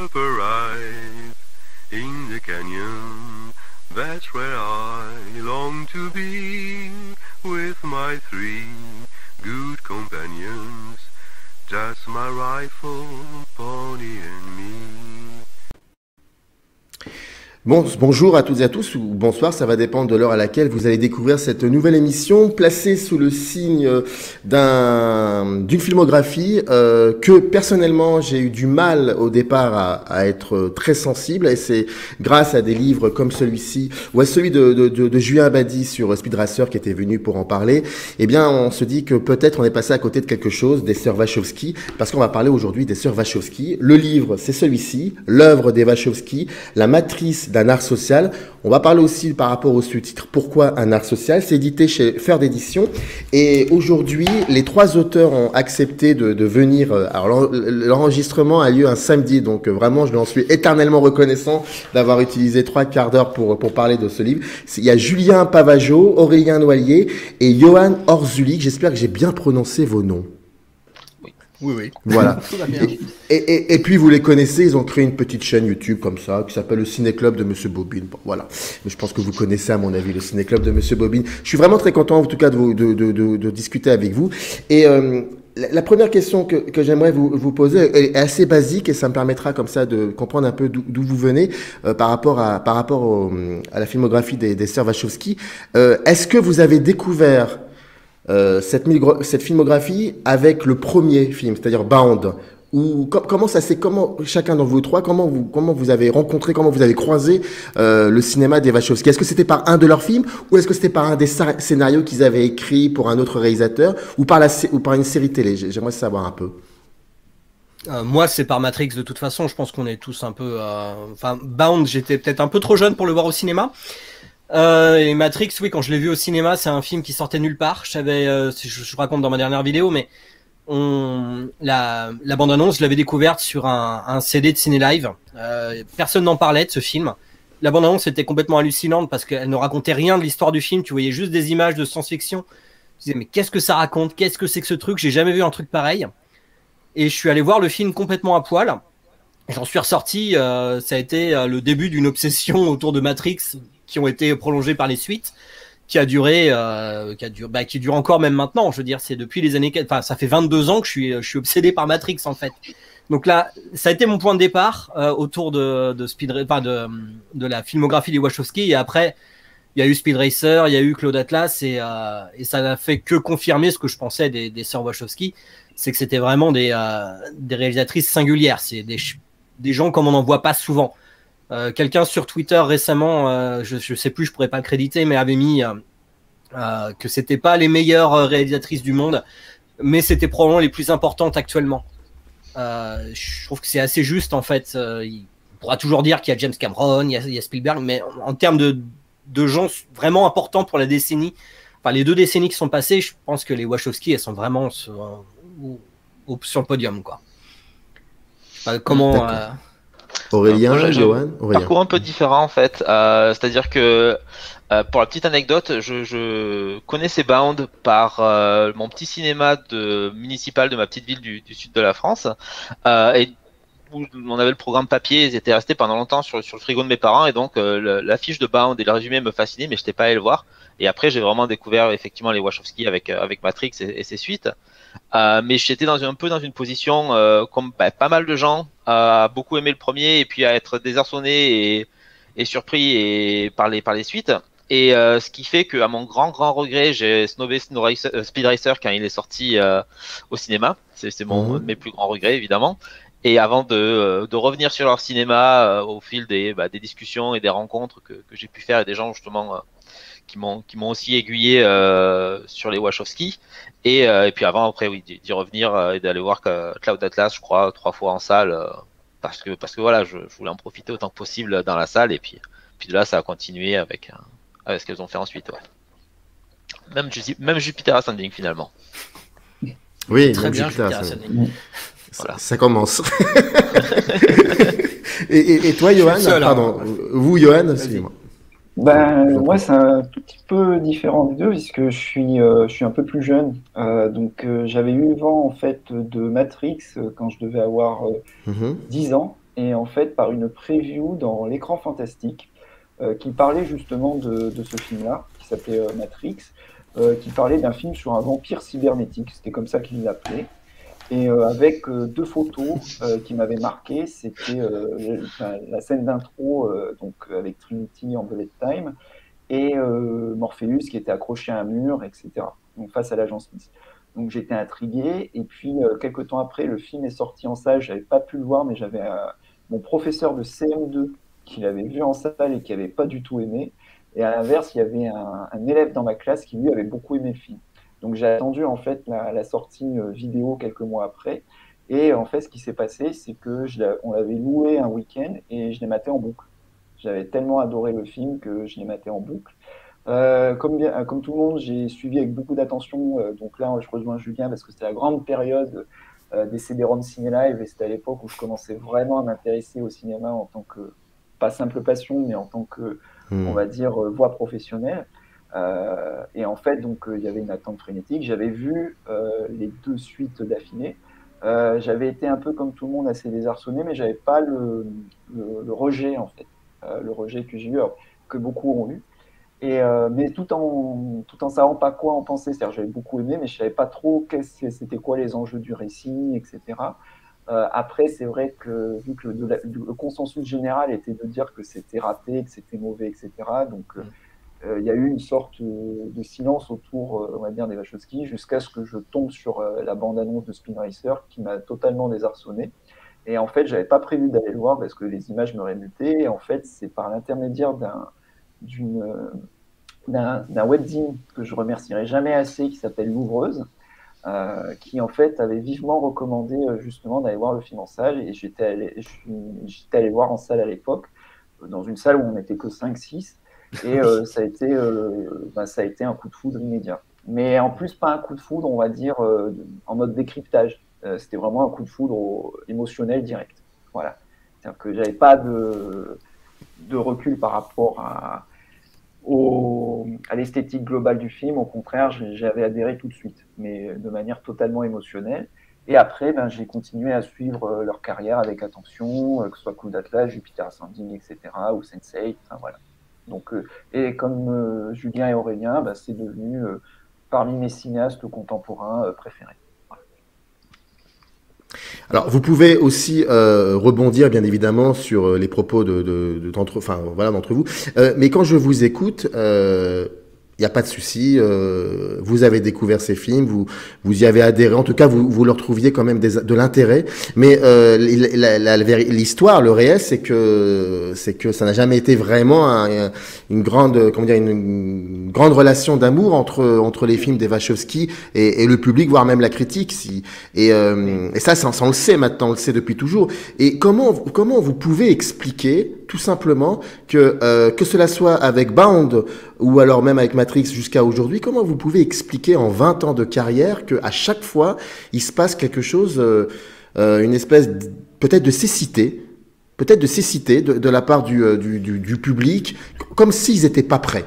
up arrive in the canyon. That's where I long to be with my three good companions. Just my rifle, pony and me. Bonjour à toutes et à tous, ou bonsoir, ça va dépendre de l'heure à laquelle vous allez découvrir cette nouvelle émission placée sous le signe d'une filmographie que personnellement j'ai eu du mal au départ à être très sensible, et c'est grâce à des livres comme celui-ci ou à celui de Julien Abadi sur Speed Racer qui était venu pour en parler. Eh bien on se dit que peut-être on est passé à côté de quelque chose des sœurs Wachowski, parce qu'on va parler aujourd'hui des sœurs Wachowski. Le livre c'est celui-ci, l'œuvre des Wachowski, la matrice d'un art social. On va parler aussi par rapport au sous-titre Pourquoi un art social. C'est édité chez Faire d'édition. Et aujourd'hui, les trois auteurs ont accepté de venir. Alors l'enregistrement a lieu un samedi, donc vraiment, je leur suis éternellement reconnaissant d'avoir utilisé 3/4 d'heure pour parler de ce livre. Il y a Julien Pavageau, Aurélien Noilier et Johan Orzulik. J'espère que j'ai bien prononcé vos noms. Oui. Voilà. Et puis vous les connaissez, ils ont créé une petite chaîne YouTube comme ça, qui s'appelle le Ciné-Club de Monsieur Bobine. Bon, voilà. Mais je pense que vous connaissez à mon avis le Ciné-Club de Monsieur Bobine. Je suis vraiment très content en tout cas de discuter avec vous. Et la première question que j'aimerais vous poser est assez basique, et ça me permettra comme ça de comprendre un peu d'où vous venez par rapport à la filmographie des sœurs Wachowski. Est-ce que vous avez découvert cette filmographie avec le premier film, c'est-à-dire Bound, ou comment chacun d'entre vous trois, comment vous avez rencontré, comment vous avez croisé le cinéma des Wachowski? Est-ce que c'était par un de leurs films, ou est-ce que c'était par un des scénarios qu'ils avaient écrits pour un autre réalisateur, ou par une série télé? J'aimerais savoir un peu. Moi, c'est par Matrix de toute façon. Je pense qu'on est tous un peu. Bound, j'étais peut-être un peu trop jeune pour le voir au cinéma. Et Matrix, oui, quand je l'ai vu au cinéma, c'est un film qui sortait nulle part. Je raconte dans ma dernière vidéo, mais la bande-annonce, je l'avais découverte sur un CD de Ciné Live. Personne n'en parlait de ce film. La bande-annonce était complètement hallucinante parce qu'elle ne racontait rien de l'histoire du film. Tu voyais juste des images de science-fiction. Tu disais, mais qu'est-ce que ça raconte? Qu'est-ce que c'est que ce truc? J'ai jamais vu un truc pareil. Et je suis allé voir le film complètement à poil. J'en suis ressorti. Ça a été le début d'une obsession autour de Matrix, qui ont été prolongés par les suites, qui dure encore même maintenant. Je veux dire, c'est depuis les années, ça fait 22 ans que je suis obsédé par Matrix en fait. Donc là, ça a été mon point de départ autour de la filmographie des Wachowski. Et après, il y a eu Speed Racer, il y a eu Cloud Atlas, et ça n'a fait que confirmer ce que je pensais des sœurs Wachowski, c'est que c'était vraiment des réalisatrices singulières. C'est des gens comme on n'en voit pas souvent. Quelqu'un sur Twitter récemment, je sais plus, je pourrais pas le créditer, mais avait mis que c'était pas les meilleures réalisatrices du monde, mais c'était probablement les plus importantes actuellement. Je trouve que c'est assez juste en fait. Il pourra toujours dire qu'il y a James Cameron, il y a Spielberg, mais en termes de gens vraiment importants pour la décennie, les 2 décennies qui sont passées, je pense que les Wachowski, elles sont vraiment sur le podium, quoi. Comment Aurélien, Johan, parcours un peu différent en fait. C'est-à-dire que pour la petite anecdote, je connaissais Bound par mon petit cinéma municipal de ma petite ville du sud de la France, et où on avait le programme papier. Ils étaient restés pendant longtemps sur le frigo de mes parents, et donc l'affiche de Bound et le résumé me fascinaient, mais je n'étais pas allé le voir. Et après, j'ai vraiment découvert effectivement les Wachowski avec Matrix et ses suites. Mais j'étais un peu dans une position comme pas mal de gens, à beaucoup aimer le premier et puis à être désarçonné et surpris par les suites. Et ce qui fait qu'à mon grand regret, j'ai snobé Speed Racer quand il est sorti au cinéma. C'est mon de mes plus grands regrets évidemment. Et avant de revenir sur leur cinéma au fil des discussions et des rencontres que j'ai pu faire, et des gens justement qui m'ont aussi aiguillé sur les Wachowski, et puis après oui, d'y revenir et d'aller voir Cloud Atlas, je crois 3 fois en salle, parce que voilà, je voulais en profiter autant que possible dans la salle, et puis de là ça a continué avec ce qu'elles ont fait ensuite, ouais. Même Jupiter Ascending finalement. Oui, très même bien, Jupiter Ascending. Voilà. Ça commence. et toi, Johan, pardon, vous, Johan, excusez-moi. Moi, c'est un tout petit peu différent des deux, puisque je suis un peu plus jeune. Donc, j'avais eu vent en fait de Matrix quand je devais avoir 10 ans. et en fait par une preview dans l'Écran Fantastique qui parlait justement de ce film-là, qui s'appelait Matrix, qui parlait d'un film sur un vampire cybernétique, c'était comme ça qu'il l'appelait. Et avec deux photos qui m'avaient marqué, c'était la scène d'intro donc avec Trinity en bullet time et Morpheus qui était accroché à un mur, etc. Donc face à l'agent Smith. Donc j'étais intrigué et puis quelques temps après, le film est sorti en salle. J'avais pas pu le voir, mais j'avais mon professeur de CM2 qui l'avait vu en salle et qui avait pas du tout aimé. Et à l'inverse, il y avait un élève dans ma classe qui lui avait beaucoup aimé le film. Donc j'ai attendu en fait la sortie vidéo quelques mois après. Et en fait, ce qui s'est passé, c'est que on l'avait loué un week-end et je l'ai maté en boucle. J'avais tellement adoré le film que je l'ai maté en boucle. Comme tout le monde, j'ai suivi avec beaucoup d'attention. Donc là, je rejoins Julien parce que c'était la grande période des CD-ROM Ciné Live et c'était à l'époque où je commençais vraiment à m'intéresser au cinéma en tant que, pas simple passion, mais en tant que, on va dire, voie professionnelle. Et en fait, donc, il y avait une attente frénétique. J'avais vu les deux suites d'affilée. J'avais été un peu comme tout le monde assez désarçonné, mais j'avais pas le rejet en fait, le rejet que j'ai eu, que beaucoup ont eu. Et mais tout en savant pas quoi en penser, c'est-à-dire j'avais beaucoup aimé, mais je savais pas trop c'était quoi les enjeux du récit, etc. Après, c'est vrai que vu que le consensus général était de dire que c'était raté, que c'était mauvais, etc. Donc il y a eu une sorte de silence autour, on va dire, des Wachowski, jusqu'à ce que je tombe sur la bande-annonce de Spin Racer qui m'a totalement désarçonné. Et en fait, j'avais pas prévu d'aller le voir parce que les images me rémutaient. Et en fait, c'est par l'intermédiaire d'un webzine que je remercierai jamais assez, qui s'appelle L'Ouvreuse, qui en fait avait vivement recommandé justement d'aller voir le film en salle. Et j'étais allé voir en salle à l'époque, dans une salle où on n'était que 5-6. Et ça a été un coup de foudre immédiat. Mais en plus, pas un coup de foudre, on va dire, en mode décryptage. C'était vraiment un coup de foudre émotionnel direct. Voilà. C'est-à-dire que j'avais pas de recul par rapport à l'esthétique globale du film. Au contraire, j'avais adhéré tout de suite, mais de manière totalement émotionnelle. Et après, j'ai continué à suivre leur carrière avec attention, que ce soit Coup d'Atlas, Jupiter Ascending, etc., ou Sense8, enfin voilà. Donc, et comme Julien et Aurélien, c'est devenu parmi mes cinéastes contemporains préférés. Voilà. Alors, vous pouvez aussi rebondir, bien évidemment, sur les propos d'entre vous. Mais quand je vous écoute, il n'y a pas de souci. Vous avez découvert ces films, vous y avez adhéré. En tout cas, vous leur trouviez quand même de l'intérêt. Mais l'histoire, le réel, c'est que ça n'a jamais été vraiment une grande relation d'amour entre les films des Wachowski et le public, voire même la critique. Et ça, on le sait maintenant, on le sait depuis toujours. Et comment vous pouvez expliquer tout simplement que cela soit avec Bound ou alors même avec Matrix jusqu'à aujourd'hui, comment vous pouvez expliquer en 20 ans de carrière qu'à chaque fois, il se passe quelque chose, une espèce peut-être de cécité de la part du public, comme s'ils n'étaient pas prêts.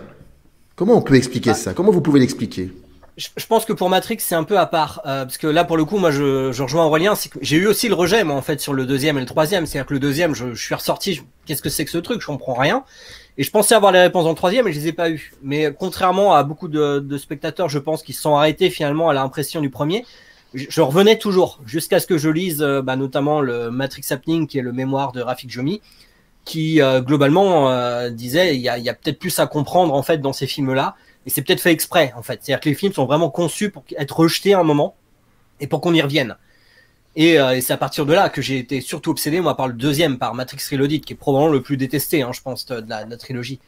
Comment on peut expliquer ça? Comment vous pouvez l'expliquer? Je pense que pour Matrix, c'est un peu à part. Parce que là, pour le coup, moi, je rejoins Aurélien. C'est que j'ai eu aussi le rejet, moi, en fait, sur le deuxième et le troisième. C'est-à-dire que le deuxième, je suis ressorti. Qu'est-ce que c'est que ce truc? Je comprends rien. Et je pensais avoir les réponses dans le troisième, et je les ai pas eues. Mais contrairement à beaucoup de spectateurs, je pense, qui se sont arrêtés finalement à l'impression du premier, je revenais toujours. Jusqu'à ce que je lise, notamment le Matrix Happening, qui est le mémoire de Rafik Jomi, qui, globalement, disait, il y a peut-être plus à comprendre, en fait, dans ces films-là. Et c'est peut-être fait exprès, en fait. C'est-à-dire que les films sont vraiment conçus pour être rejetés à un moment et pour qu'on y revienne. Et c'est à partir de là que j'ai été surtout obsédé, moi, par le deuxième, par Matrix Reloaded, qui est probablement le plus détesté, je pense, de la trilogie.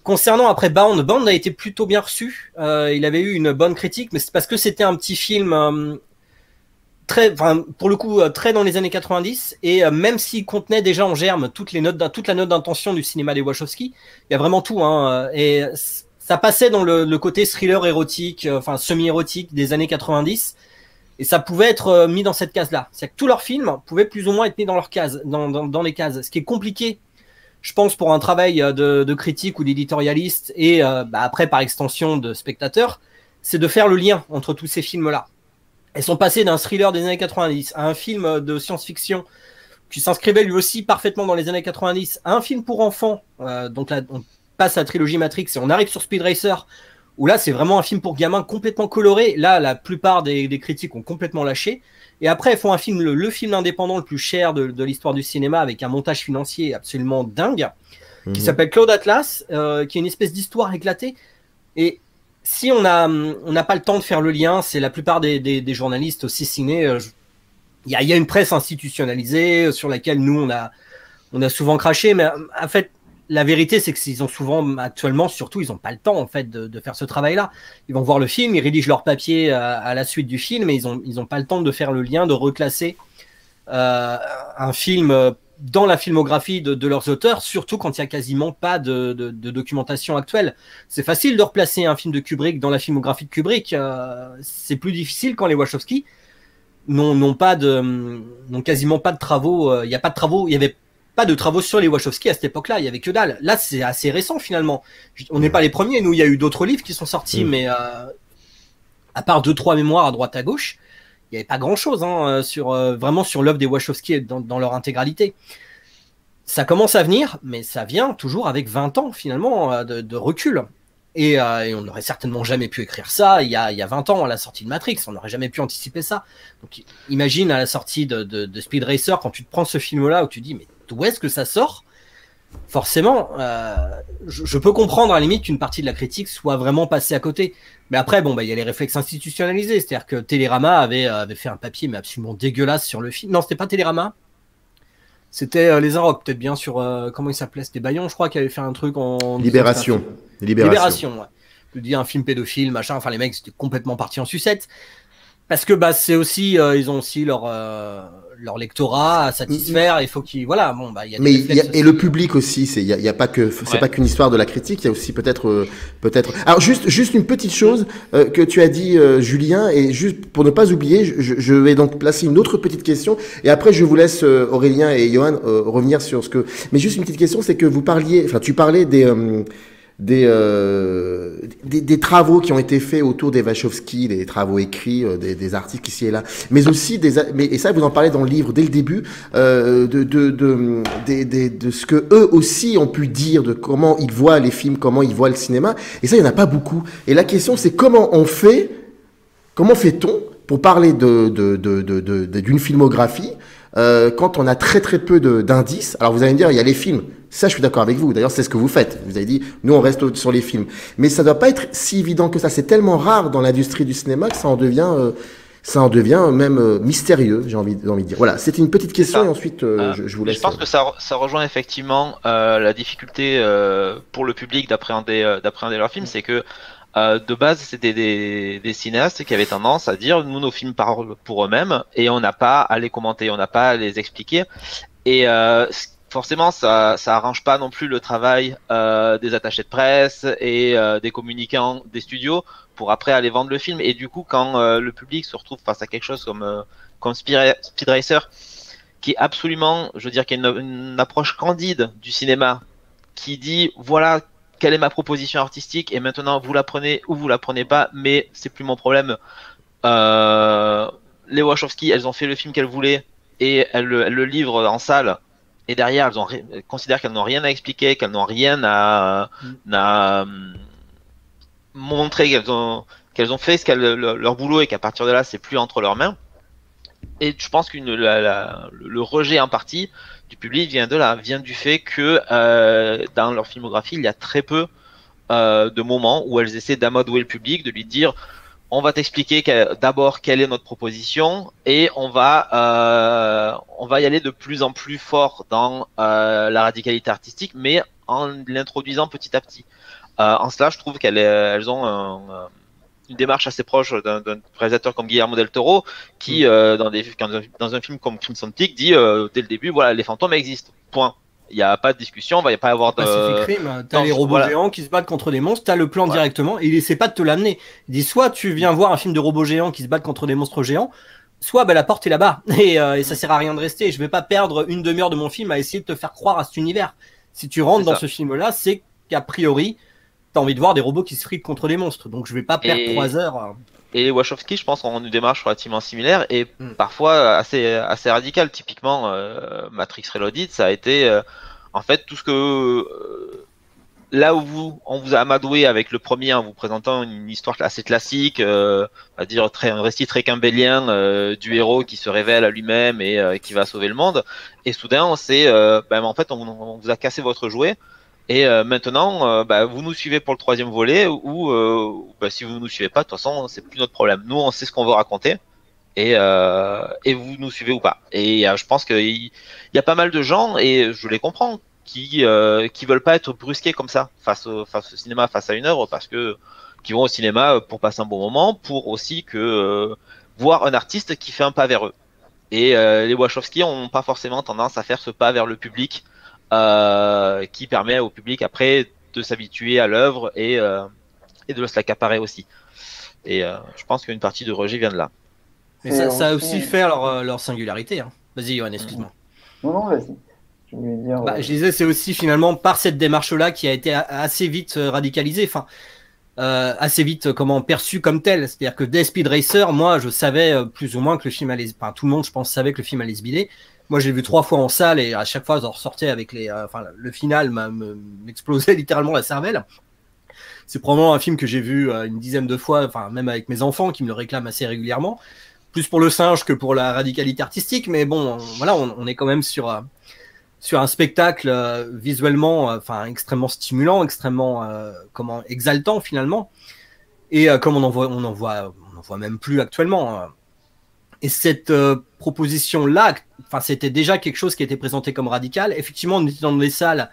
Concernant après Bound a été plutôt bien reçu. Il avait eu une bonne critique, mais c'est parce que c'était un petit film pour le coup, très dans les années 90. Et même s'il contenait déjà en germe toute la note d'intention du cinéma des Wachowski, il y a vraiment tout. Et ça passait dans le côté thriller érotique, semi-érotique des années 90. Et ça pouvait être mis dans cette case-là. C'est-à-dire que tous leurs films pouvaient plus ou moins être mis dans leur case, dans les cases. Ce qui est compliqué, je pense, pour un travail de critique ou d'éditorialiste et après, par extension, de spectateur, c'est de faire le lien entre tous ces films-là. Ils sont passés d'un thriller des années 90 à un film de science-fiction qui s'inscrivait lui aussi parfaitement dans les années 90, à un film pour enfants. Donc là, on passe à la trilogie Matrix et on arrive sur Speed Racer, où là, c'est vraiment un film pour gamins complètement coloré. Là, la plupart des critiques ont complètement lâché. Et après, ils font un film, le film indépendant le plus cher de l'histoire du cinéma, avec un montage financier absolument dingue, qui s'appelle Cloud Atlas, qui est une espèce d'histoire éclatée. Et si on n'a pas le temps de faire le lien, c'est la plupart des journalistes aussi ciné. Il y a une presse institutionnalisée sur laquelle nous, on a souvent craché. Mais en fait, la vérité, c'est qu'ils ont souvent, actuellement, surtout, ils n'ont pas le temps en fait de faire ce travail-là. Ils vont voir le film, ils rédigent leur papier à la suite du film, et ils ont pas le temps de faire le lien, de reclasser un film dans la filmographie de leurs auteurs, surtout quand il y a quasiment pas de documentation actuelle. C'est facile de replacer un film de Kubrick dans la filmographie de Kubrick. C'est plus difficile quand les Wachowski n'ont quasiment pas de travaux. Il y a pas de travaux. Il y avait pas de travaux sur les Wachowski à cette époque-là, il y avait que dalle. Là, c'est assez récent finalement. On n'est pas les premiers, nous, il y a eu d'autres livres qui sont sortis, mais à part 2-3 mémoires à droite à gauche, il n'y avait pas grand-chose vraiment sur l'œuvre des Wachowski dans leur intégralité. Ça commence à venir, mais ça vient toujours avec 20 ans finalement de recul. Et on n'aurait certainement jamais pu écrire ça il y a 20 ans à la sortie de Matrix, on n'aurait jamais pu anticiper ça. Donc imagine à la sortie de Speed Racer, quand tu te prends ce film-là où tu dis mais d'où est-ce que ça sort? Forcément, je peux comprendre à la limite qu'une partie de la critique soit vraiment passée à côté. Mais après, bon, il y a les réflexes institutionnalisés. C'est-à-dire que Télérama avait fait un papier mais absolument dégueulasse sur le film. Non, c'était pas Télérama. C'était Les Inrocks, peut-être bien sur... comment il s'appelait? C'était Bayon, je crois, qui avait fait un truc en... Libération. Libération, ouais. Je dis un film pédophile, machin. Enfin, les mecs, c'était complètement partis en sucette. Parce que c'est aussi... ils ont aussi leur lectorat à satisfaire, il faut qu'ils il y a mais et le public aussi, il y a pas que c'est pas qu'une histoire de la critique, il y a aussi peut-être alors juste une petite chose que tu as dit Julien, et juste pour ne pas oublier, je vais donc placer une autre petite question et après je vous laisse Aurélien et Johan revenir sur ce que, mais juste une petite question, c'est que tu parlais des travaux qui ont été faits autour des Wachowski, des travaux écrits, des articles ici et là, mais aussi et ça vous en parlez dans le livre dès le début, de ce que eux aussi ont pu dire, de comment ils voient les films, comment ils voient le cinéma, et ça il y en a pas beaucoup. Et la question c'est comment fait-on pour parler d'une filmographie quand on a très très peu d'indices. Alors vous allez me dire, il y a les films. Ça, je suis d'accord avec vous. D'ailleurs, c'est ce que vous faites. Vous avez dit, nous, on reste sur les films. Mais ça doit pas être si évident que ça. C'est tellement rare dans l'industrie du cinéma que ça en devient même mystérieux, j'ai envie de dire. Voilà, c'était une petite question et ensuite, je vous laisse. Je pense que ça rejoint effectivement la difficulté pour le public d'appréhender leur film. C'est que de base, c'était des cinéastes qui avaient tendance à dire, nous, nos films parlent pour eux-mêmes et on n'a pas à les commenter, on n'a pas à les expliquer. Et forcément, ça arrange pas non plus le travail des attachés de presse et des communicants des studios pour après aller vendre le film. Et du coup, quand le public se retrouve face à quelque chose comme Speed Racer, qui est absolument, je veux dire, qui est une approche candide du cinéma, qui dit voilà quelle est ma proposition artistique et maintenant vous la prenez ou vous la prenez pas, mais c'est plus mon problème. Les Wachowski, elles ont fait le film qu'elles voulaient et elles le livrent en salle. Et derrière, elles considèrent qu'elles n'ont rien à expliquer, qu'elles n'ont rien à montrer, qu'elles ont fait leur boulot et qu'à partir de là, c'est plus entre leurs mains. Et je pense que le rejet en partie du public vient du fait que dans leur filmographie, il y a très peu de moments où elles essaient d'amadouer le public, de lui dire on va t'expliquer d'abord quelle est notre proposition et on va y aller de plus en plus fort dans la radicalité artistique, mais en l'introduisant petit à petit. En cela, je trouve qu'elles ont une démarche assez proche d'un réalisateur comme Guillermo del Toro qui, dans un film comme Crimson Peak, dit dès le début, voilà, les fantômes existent, point. Il n'y a pas de discussion, il va pas y avoir de... Pacific Rim, t'as les robots géants qui se battent contre des monstres, t'as le plan directement, et il essaie pas de te l'amener. Il dit soit tu viens voir un film de robots géants qui se battent contre des monstres géants, soit la porte est là-bas, et ça sert à rien de rester. Je vais pas perdre une demi-heure de mon film à essayer de te faire croire à cet univers. Si tu rentres dans ce film-là, c'est qu'a priori, t'as envie de voir des robots qui se fritent contre des monstres, donc je vais pas perdre 3 heures. Et les Wachowski, je pense, ont une démarche relativement similaire et Mm. parfois assez radicale. Typiquement, Matrix Reloaded, ça a été en fait tout ce que là où on vous a amadoué avec le premier en vous présentant une histoire assez classique, on va dire un récit très campbellien du héros qui se révèle à lui-même et qui va sauver le monde. Et soudain, en fait, on vous a cassé votre jouet. Et maintenant, vous nous suivez pour le troisième volet ou si vous nous suivez pas, de toute façon, c'est plus notre problème. Nous, on sait ce qu'on veut raconter et vous nous suivez ou pas. Et je pense qu'il y a pas mal de gens et je les comprends qui veulent pas être brusqués comme ça face au cinéma, face à une œuvre, parce que qui vont au cinéma pour passer un bon moment, pour aussi que voir un artiste qui fait un pas vers eux. Et les Wachowski ont pas forcément tendance à faire ce pas vers le public qui permet au public après de s'habituer à l'œuvre et de se l'accaparer aussi. Et je pense qu'une partie de rejet vient de là. Mais C'est ça a aussi- aussi fait leur singularité. Hein. Vas-y, Johan, excuse-moi. Non, vas-y. Je voulais dire. Je disais, c'est aussi finalement par cette démarche-là qui a été assez vite radicalisée, enfin, assez vite comment perçu comme tel. C'est-à-dire que dès Speed Racer, moi, je savais plus ou moins que le film allait, enfin, tout le monde, je pense, savait que le film allait se bider. Moi, j'ai vu 3 fois en salle et à chaque fois, j'en ressortais avec le final m'explosait littéralement la cervelle. C'est probablement un film que j'ai vu une dizaine de fois, enfin, même avec mes enfants qui me le réclament assez régulièrement. Plus pour le singe que pour la radicalité artistique, mais bon, voilà, on est quand même sur un spectacle visuellement extrêmement stimulant, extrêmement exaltant finalement, et comme on en voit même plus actuellement. Et cette proposition là, c'était déjà quelque chose qui était présenté comme radical. Effectivement, on était dans des salles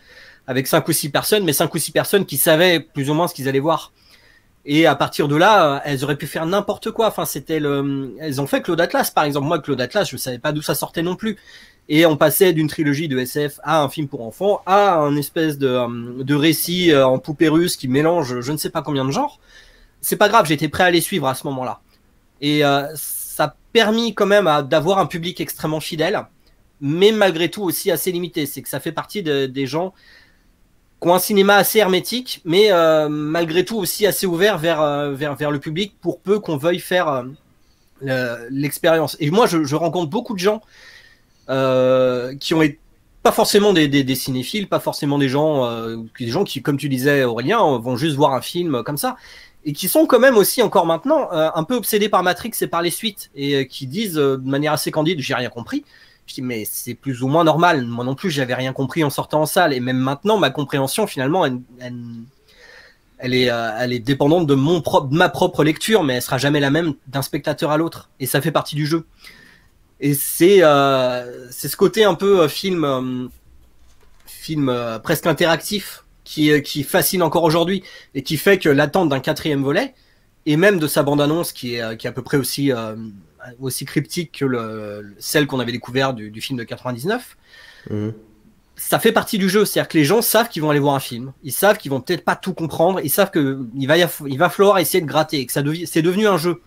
avec 5 ou 6 personnes, mais 5 ou 6 personnes qui savaient plus ou moins ce qu'ils allaient voir. Et à partir de là, elles auraient pu faire n'importe quoi. Enfin, elles ont fait Claude Atlas, par exemple. Moi, Claude Atlas, je savais pas d'où ça sortait non plus. Et on passait d'une trilogie de SF à un film pour enfants, à un espèce de récit en poupée russe qui mélange je ne sais pas combien de genres. C'est pas grave, j'étais prêt à les suivre à ce moment-là. Et ça a permis quand même d'avoir un public extrêmement fidèle, mais malgré tout aussi assez limité. C'est que ça fait partie des gens qui ont un cinéma assez hermétique, mais malgré tout aussi assez ouvert vers le public pour peu qu'on veuille faire l'expérience. Et moi, je rencontre beaucoup de gens qui ont été pas forcément des cinéphiles, pas forcément des gens qui, comme tu disais Aurélien, vont juste voir un film comme ça, et qui sont quand même aussi encore maintenant un peu obsédés par Matrix et par les suites, et qui disent de manière assez candide, j'ai rien compris. Je dis mais c'est plus ou moins normal. Moi non plus, j'avais rien compris en sortant en salle, et même maintenant, ma compréhension finalement, elle est dépendante de ma propre lecture, mais elle sera jamais la même d'un spectateur à l'autre, et ça fait partie du jeu. Et c'est ce côté un peu film presque interactif qui fascine encore aujourd'hui et qui fait que l'attente d'un 4e volet et même de sa bande-annonce qui est à peu près aussi cryptique que celle qu'on avait découvert du film de 99, ça fait partie du jeu. C'est-à-dire que les gens savent qu'ils vont aller voir un film, ils savent qu'ils vont peut-être pas tout comprendre, ils savent qu'il va falloir essayer de gratter et que c'est devenu un jeu.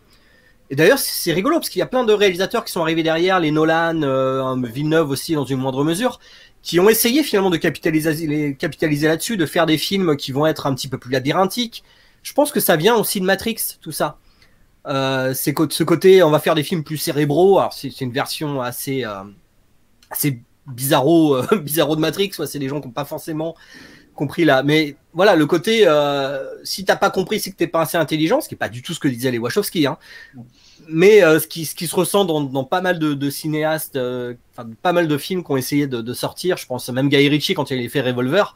Et d'ailleurs, c'est rigolo parce qu'il y a plein de réalisateurs qui sont arrivés derrière, les Nolan, Villeneuve aussi dans une moindre mesure, qui ont essayé finalement de capitaliser là-dessus, de faire des films qui vont être un petit peu plus labyrinthiques. Je pense que ça vient aussi de Matrix, tout ça. C'est ce côté, on va faire des films plus cérébraux. Alors c'est une version assez bizarro de Matrix. C'est des gens qui n'ont pas forcément compris là. Mais voilà, le côté, si t'as pas compris, c'est que t'es pas assez intelligent, ce qui est pas du tout ce que disaient les Wachowski, hein. Mais ce qui se ressent dans pas mal de cinéastes, pas mal de films qui ont essayé de sortir. Je pense même Guy Ritchie quand il a fait Revolver.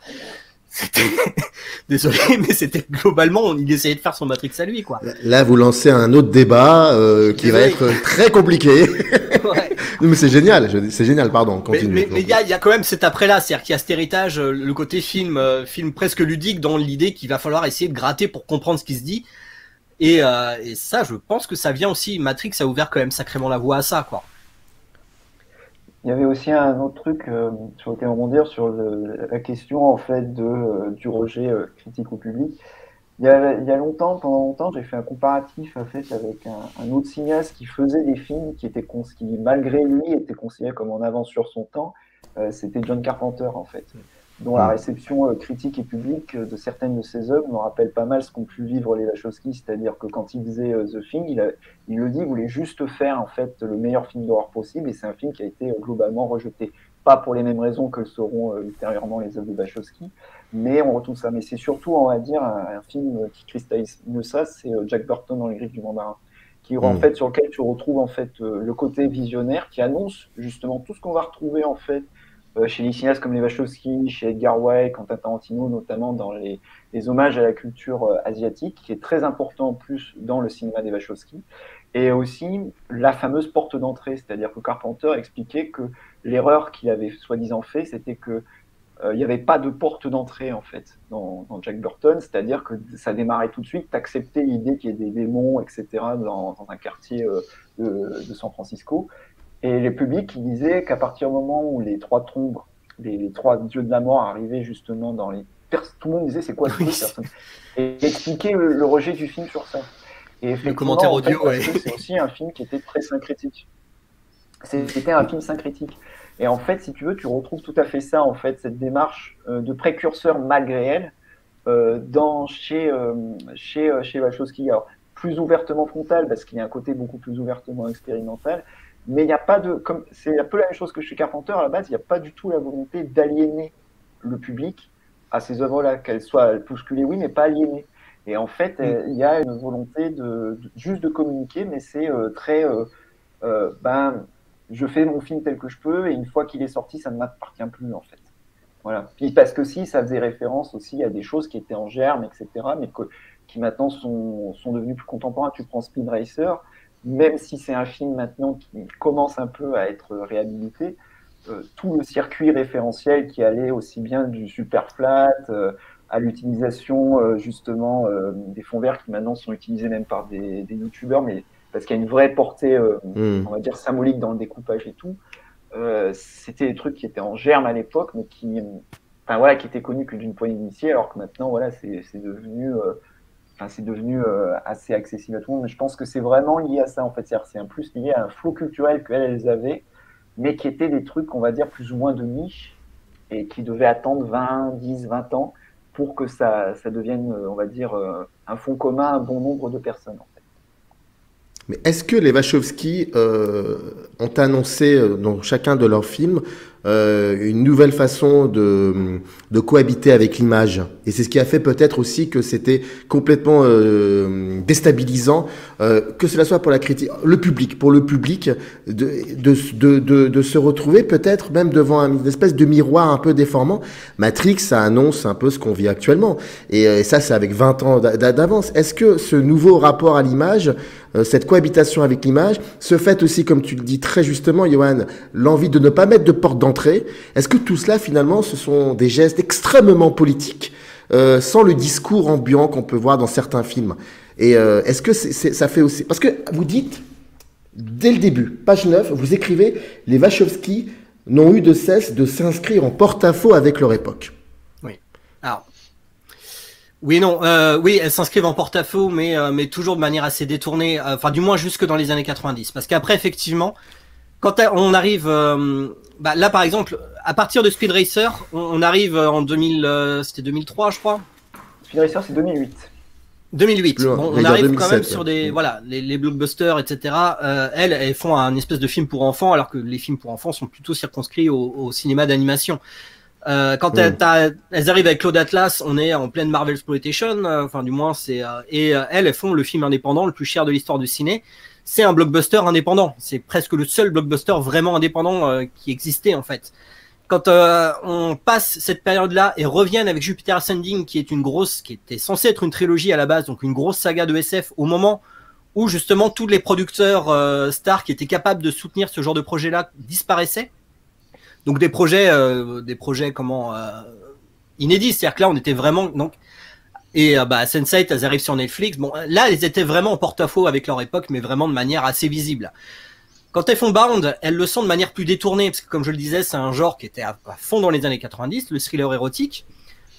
Désolé, mais c'était globalement, il essayait de faire son Matrix à lui, quoi. Là, vous lancez un autre débat qui va être très compliqué. Ouais. Mais c'est génial, pardon. Continue. Mais il y a quand même cet après-là, c'est-à-dire qu'il y a cet héritage, le côté film presque ludique, dans l'idée qu'il va falloir essayer de gratter pour comprendre ce qui se dit. Et ça, je pense que ça vient aussi. Matrix a ouvert quand même sacrément la voie à ça, quoi. Il y avait aussi un autre truc sur lequel rebondir sur la question en fait du rejet critique au public. Il y a longtemps, pendant longtemps, j'ai fait un comparatif en fait avec un autre cinéaste qui faisait des films qui malgré lui était considéré comme en avance sur son temps. C'était John Carpenter en fait. dont la réception critique et publique de certaines de ses œuvres me rappelle pas mal ce qu'ont pu vivre les Wachowski, c'est-à-dire que quand il faisait The Thing, il le dit, il voulait juste faire en fait le meilleur film d'horreur possible, et c'est un film qui a été globalement rejeté. Pas pour les mêmes raisons que le seront ultérieurement les œuvres de Wachowski, mais on retrouve ça. Mais c'est surtout, on va dire, un film qui cristallise mieux ça, c'est Jack Burton dans Les Griffes du Mandarin, qui en fait sur lequel tu retrouves en fait le côté visionnaire qui annonce justement tout ce qu'on va retrouver en fait chez les cinéastes comme les Wachowski, chez Edgar Wright, Quentin Tarantino, notamment dans les hommages à la culture asiatique, qui est très important en plus dans le cinéma des Wachowski, et aussi la fameuse porte d'entrée, c'est-à-dire que Carpenter expliquait que l'erreur qu'il avait soi-disant fait, c'était que il n'y avait pas de porte d'entrée en fait dans Jack Burton, c'est-à-dire que ça démarrait tout de suite, t'acceptais l'idée qu'il y ait des démons, etc. dans un quartier de San Francisco. Et les publics qui disaient qu'à partir du moment où les trois tombes, les trois dieux de la mort arrivaient justement dans les... Tout le monde disait c'est quoi ce truc, personne. Et expliquer le rejet du film sur ça. Et le commentaire audio, en fait, c'est aussi un film qui était très syncrétique. C'était un film syncrétique. Et en fait, si tu veux, tu retrouves tout à fait ça, en fait, cette démarche de précurseur malgré elle chez Wachowski. Alors, plus ouvertement frontal, parce qu'il y a un côté beaucoup plus ouvertement expérimental, mais il n'y a pas de... C'est un peu la même chose que chez Carpenter, à la base, il n'y a pas du tout la volonté d'aliéner le public à ces œuvres-là, qu'elles soient bousculées, oui, mais pas aliénées. Et en fait, il y a une volonté juste de communiquer, mais c'est très... je fais mon film tel que je peux, et une fois qu'il est sorti, ça ne m'appartient plus, en fait. Voilà. Puis parce que si, ça faisait référence aussi à des choses qui étaient en germe, etc., mais qui maintenant sont devenues plus contemporaines. Tu prends Speed Racer, même si c'est un film maintenant qui commence un peu à être réhabilité, tout le circuit référentiel qui allait aussi bien du super flat à l'utilisation justement des fonds verts qui maintenant sont utilisés même par des youtubeurs, mais parce qu'il y a une vraie portée, on va dire, symbolique dans le découpage et tout. C'était des trucs qui étaient en germe à l'époque, mais qui étaient connus que d'une poignée d'initiés, alors que maintenant, voilà, c'est devenu assez accessible à tout le monde. Mais je pense que c'est vraiment lié à ça, en fait. C'est un plus lié à un flot culturel qu'elles avaient, mais qui étaient des trucs, on va dire, plus ou moins de niche, et qui devaient attendre 20 ans pour que ça devienne, on va dire, un fond commun à un bon nombre de personnes, en fait. Mais est-ce que les Wachowski ont annoncé dans chacun de leurs films une nouvelle façon de cohabiter avec l'image? Et c'est ce qui a fait peut-être aussi que c'était complètement déstabilisant, que cela soit pour la critique, pour le public, de se retrouver peut-être même devant une espèce de miroir un peu déformant. Matrix, ça annonce un peu ce qu'on vit actuellement. Et ça, c'est avec 20 ans d'avance. Est-ce que ce nouveau rapport à l'image, cette cohabitation avec l'image, se fait aussi, comme tu le dis très justement, Johan, l'envie de ne pas mettre de porte d'entrée. Est-ce que tout cela, finalement, ce sont des gestes extrêmement politiques, sans le discours ambiant qu'on peut voir dans certains films? Et est-ce que ça fait aussi... Parce que vous dites, dès le début, page 9, vous écrivez « Les Wachowski n'ont eu de cesse de s'inscrire en porte-à-faux avec leur époque ». Oui. Alors... Oui, non, oui, elles s'inscrivent en porte-à-faux, mais toujours de manière assez détournée, enfin du moins jusque dans les années 90. Parce qu'après, effectivement, quand on arrive, là par exemple, à partir de Speed Racer, on arrive en 2000, c'était 2003, je crois. Speed Racer, c'est 2008. 2008. Bon, on arrive 2007, quand même sur des, voilà, les blockbusters, etc. Elles font un espèce de film pour enfants, alors que les films pour enfants sont plutôt circonscrits au cinéma d'animation. Quand elles arrivent avec Cloud Atlas, on est en pleine Marvel Exploitation, enfin du moins c'est elles font le film indépendant le plus cher de l'histoire du ciné. C'est un blockbuster indépendant, c'est presque le seul blockbuster vraiment indépendant qui existait en fait. Quand on passe cette période-là et reviennent avec Jupiter Ascending, qui était censé être une trilogie à la base, donc une grosse saga de SF, au moment où justement tous les producteurs stars qui étaient capables de soutenir ce genre de projet-là disparaissaient. Donc des projets inédits, c'est-à-dire que là on était vraiment donc Sense8, elles arrivent sur Netflix. Bon, là elles étaient vraiment en porte-à-faux avec leur époque, mais vraiment de manière assez visible. Quand elles font Bound, elles le sont de manière plus détournée, parce que comme je le disais, c'est un genre qui était à fond dans les années 90, le thriller érotique.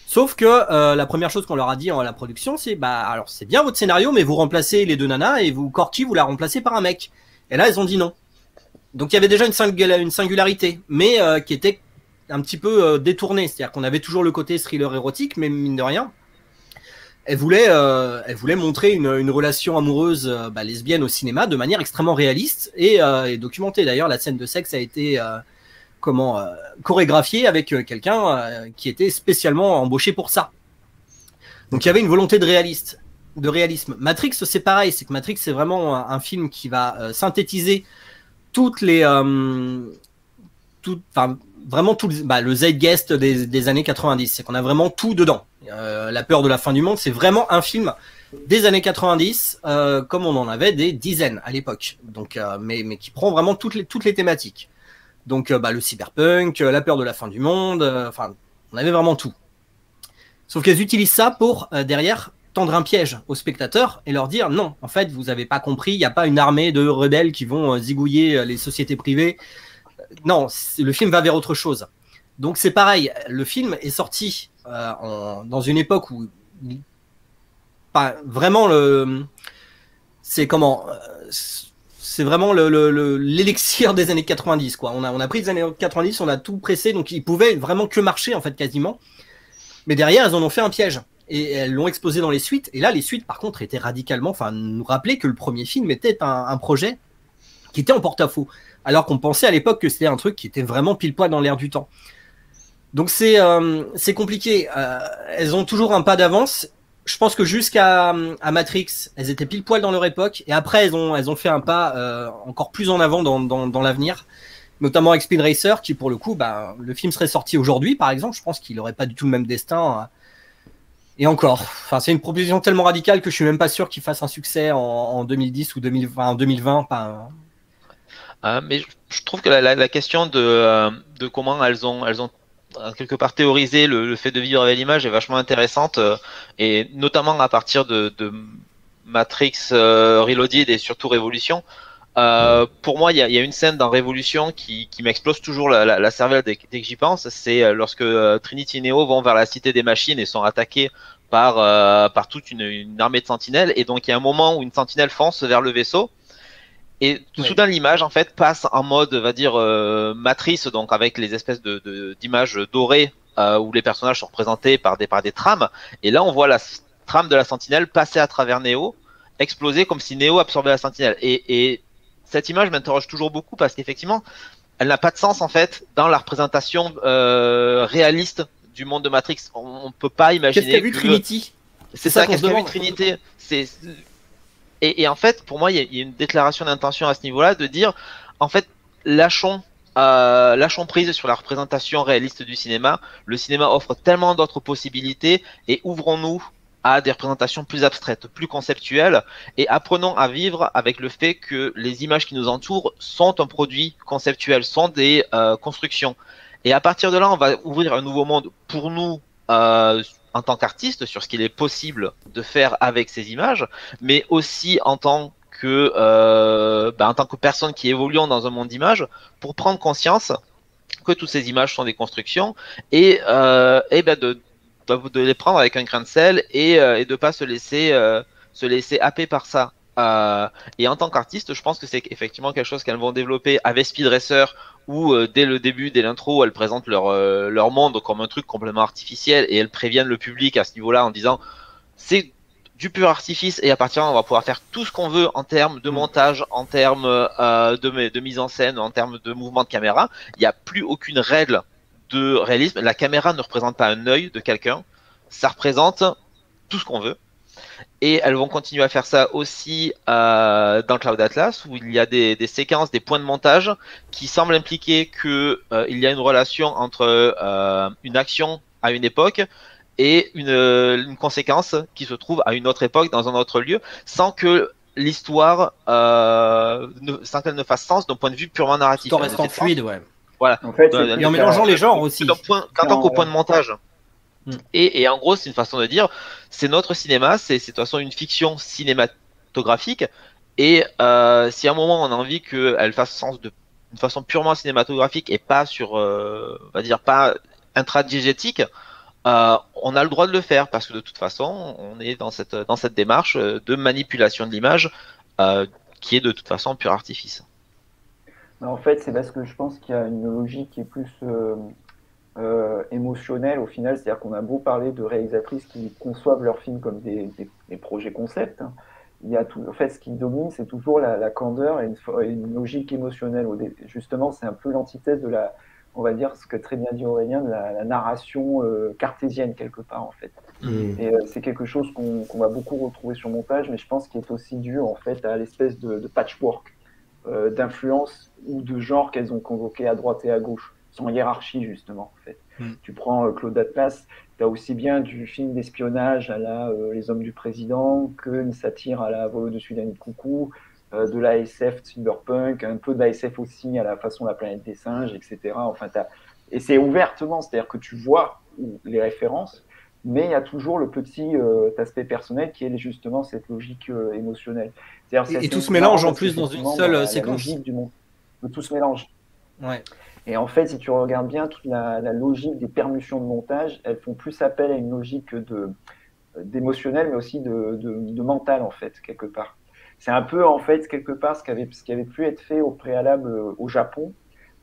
Sauf que la première chose qu'on leur a dit en la production, c'est alors c'est bien votre scénario, mais vous remplacez les deux nanas et Corky vous la remplacez par un mec. Et là elles ont dit non. Donc il y avait déjà une singularité, mais qui était un petit peu détournée. C'est-à-dire qu'on avait toujours le côté thriller érotique, mais mine de rien, elle voulait montrer une relation amoureuse lesbienne au cinéma de manière extrêmement réaliste et documentée. D'ailleurs, la scène de sexe a été chorégraphiée avec quelqu'un qui était spécialement embauché pour ça. Donc il y avait une volonté de réalisme. Matrix, c'est pareil, c'est que Matrix, c'est vraiment un film qui va synthétiser toutes les vraiment tout le zeitgeist des années 90. C'est qu'on a vraiment tout dedans. La peur de la fin du monde, c'est vraiment un film des années 90, comme on en avait des dizaines à l'époque. Donc, mais qui prend vraiment toutes les thématiques. Donc, le cyberpunk, la peur de la fin du monde, on avait vraiment tout. Sauf qu'elles utilisent ça pour, derrière, tendre un piège aux spectateurs et leur dire non, en fait, vous n'avez pas compris, il n'y a pas une armée de rebelles qui vont zigouiller les sociétés privées. Non, le film va vers autre chose. Donc c'est pareil, le film est sorti dans une époque où vraiment c'est vraiment l'élixir des années 90 quoi. On a pris les années 90, on a tout pressé, donc ils pouvaient vraiment que marcher en fait quasiment. Mais derrière, elles en ont fait un piège. Et elles l'ont exposé dans les suites. Et là, les suites, par contre, étaient radicalement... nous rappelaient que le premier film était un projet qui était en porte-à-faux. Alors qu'on pensait à l'époque que c'était un truc qui était vraiment pile-poil dans l'air du temps. Donc c'est compliqué. Elles ont toujours un pas d'avance. Je pense que jusqu'à Matrix, elles étaient pile-poil dans leur époque. Et après, elles ont fait un pas encore plus en avant dans l'avenir. Notamment avec Speed Racer, qui pour le coup, le film serait sorti aujourd'hui, par exemple. Je pense qu'il n'aurait pas du tout le même destin. Et encore, c'est une proposition tellement radicale que je suis même pas sûr qu'il fasse un succès en 2010 ou 2020. Mais je trouve que la question de comment elles ont quelque part théorisé le fait de vivre avec l'image est vachement intéressante, et notamment à partir de Matrix Reloaded et surtout Révolution. Pour moi, il y a une scène dans Révolution qui m'explose toujours la cervelle dès que j'y pense. C'est lorsque Trinity et Neo vont vers la cité des machines et sont attaqués par toute une armée de sentinelles. Et donc, il y a un moment où une sentinelle fonce vers le vaisseau. Et soudain, l'image, en fait, passe en mode, on va dire, matrice, donc avec les espèces d'images dorées où les personnages sont représentés par des trames. Et là, on voit la trame de la sentinelle passer à travers Neo, exploser comme si Neo absorbait la sentinelle. Et cette image m'interroge toujours beaucoup parce qu'effectivement, elle n'a pas de sens en fait dans la représentation réaliste du monde de Matrix. On ne peut pas imaginer. Qu'est-ce qu'a vu Trinity? C'est ça, qu'est-ce qu'a vu Trinity? Et en fait, pour moi, il y a une déclaration d'intention à ce niveau-là de dire, en fait, lâchons prise sur la représentation réaliste du cinéma. Le cinéma offre tellement d'autres possibilités et ouvrons-nous à des représentations plus abstraites, plus conceptuelles, et apprenons à vivre avec le fait que les images qui nous entourent sont un produit conceptuel, sont des constructions. Et à partir de là, on va ouvrir un nouveau monde pour nous en tant qu'artistes sur ce qu'il est possible de faire avec ces images, mais aussi en tant que personne qui évoluant dans un monde d'images, pour prendre conscience que toutes ces images sont des constructions et de les prendre avec un grain de sel et de pas se laisser happer par ça. Et en tant qu'artiste, je pense que c'est effectivement quelque chose qu'elles vont développer avec Speed Racer, où dès le début, dès l'intro, elles présentent leur monde comme un truc complètement artificiel et elles préviennent le public à ce niveau-là en disant c'est du pur artifice et à partir de là, on va pouvoir faire tout ce qu'on veut en termes de montage, en termes de mise en scène, en termes de mouvement de caméra. Il n'y a plus aucune règle de réalisme. La caméra ne représente pas un œil de quelqu'un, ça représente tout ce qu'on veut. Et elles vont continuer à faire ça aussi dans Cloud Atlas, où il y a des séquences, des points de montage qui semblent impliquer que il y a une relation entre une action à une époque et une conséquence qui se trouve à une autre époque, dans un autre lieu, sans que l'histoire, sans qu'elle ne fasse sens d'un point de vue purement narratif. Tout en restant fluide, ouais. Voilà. En fait, Et en mélangeant les genres aussi. En tant qu'au point de montage. Et en gros, c'est une façon de dire, c'est notre cinéma, c'est de toute façon une fiction cinématographique. Et si à un moment on a envie qu'elle fasse sens d'une façon purement cinématographique et pas on va dire pas intradiégétique, on a le droit de le faire parce que de toute façon, on est dans cette démarche de manipulation de l'image qui est de toute façon pur artifice. En fait, c'est parce que je pense qu'il y a une logique qui est plus émotionnel au final. C'est-à-dire qu'on a beau parler de réalisatrices qui conçoivent leurs films comme des projets concept, hein, il y a tout, en fait, ce qui domine, c'est toujours la candeur et une logique émotionnelle. Justement, c'est un peu l'antithèse de on va dire, ce que très bien dit Aurélien, de la narration cartésienne, quelque part, en fait. Et c'est quelque chose qu'on va beaucoup retrouver sur montage, mais je pense qu'il est aussi dû, en fait, à l'espèce de patchwork d'influence ou de genre qu'elles ont convoqué à droite et à gauche, sans hiérarchie, justement, en fait. Tu prends Claude Atlas, tu as aussi bien du film d'espionnage à la Les Hommes du Président qu'une satire à la Vol au-dessus d'un nid de coucou, de la SF cyberpunk, un peu de la SF aussi à la façon La Planète des Singes, etc. Enfin, et c'est ouvertement, c'est-à-dire que tu vois les références, mais il y a toujours le petit aspect personnel qui est justement cette logique émotionnelle. Et tout se mélange en plus dans une seule séquence. La logique du monde. Tout se mélange. Ouais. Et en fait, si tu regardes bien toute la logique des permutations de montage, elles font plus appel à une logique d'émotionnel, mais aussi de mental, en fait, quelque part. C'est un peu, en fait, quelque part, ce qui avait pu être fait au préalable au Japon,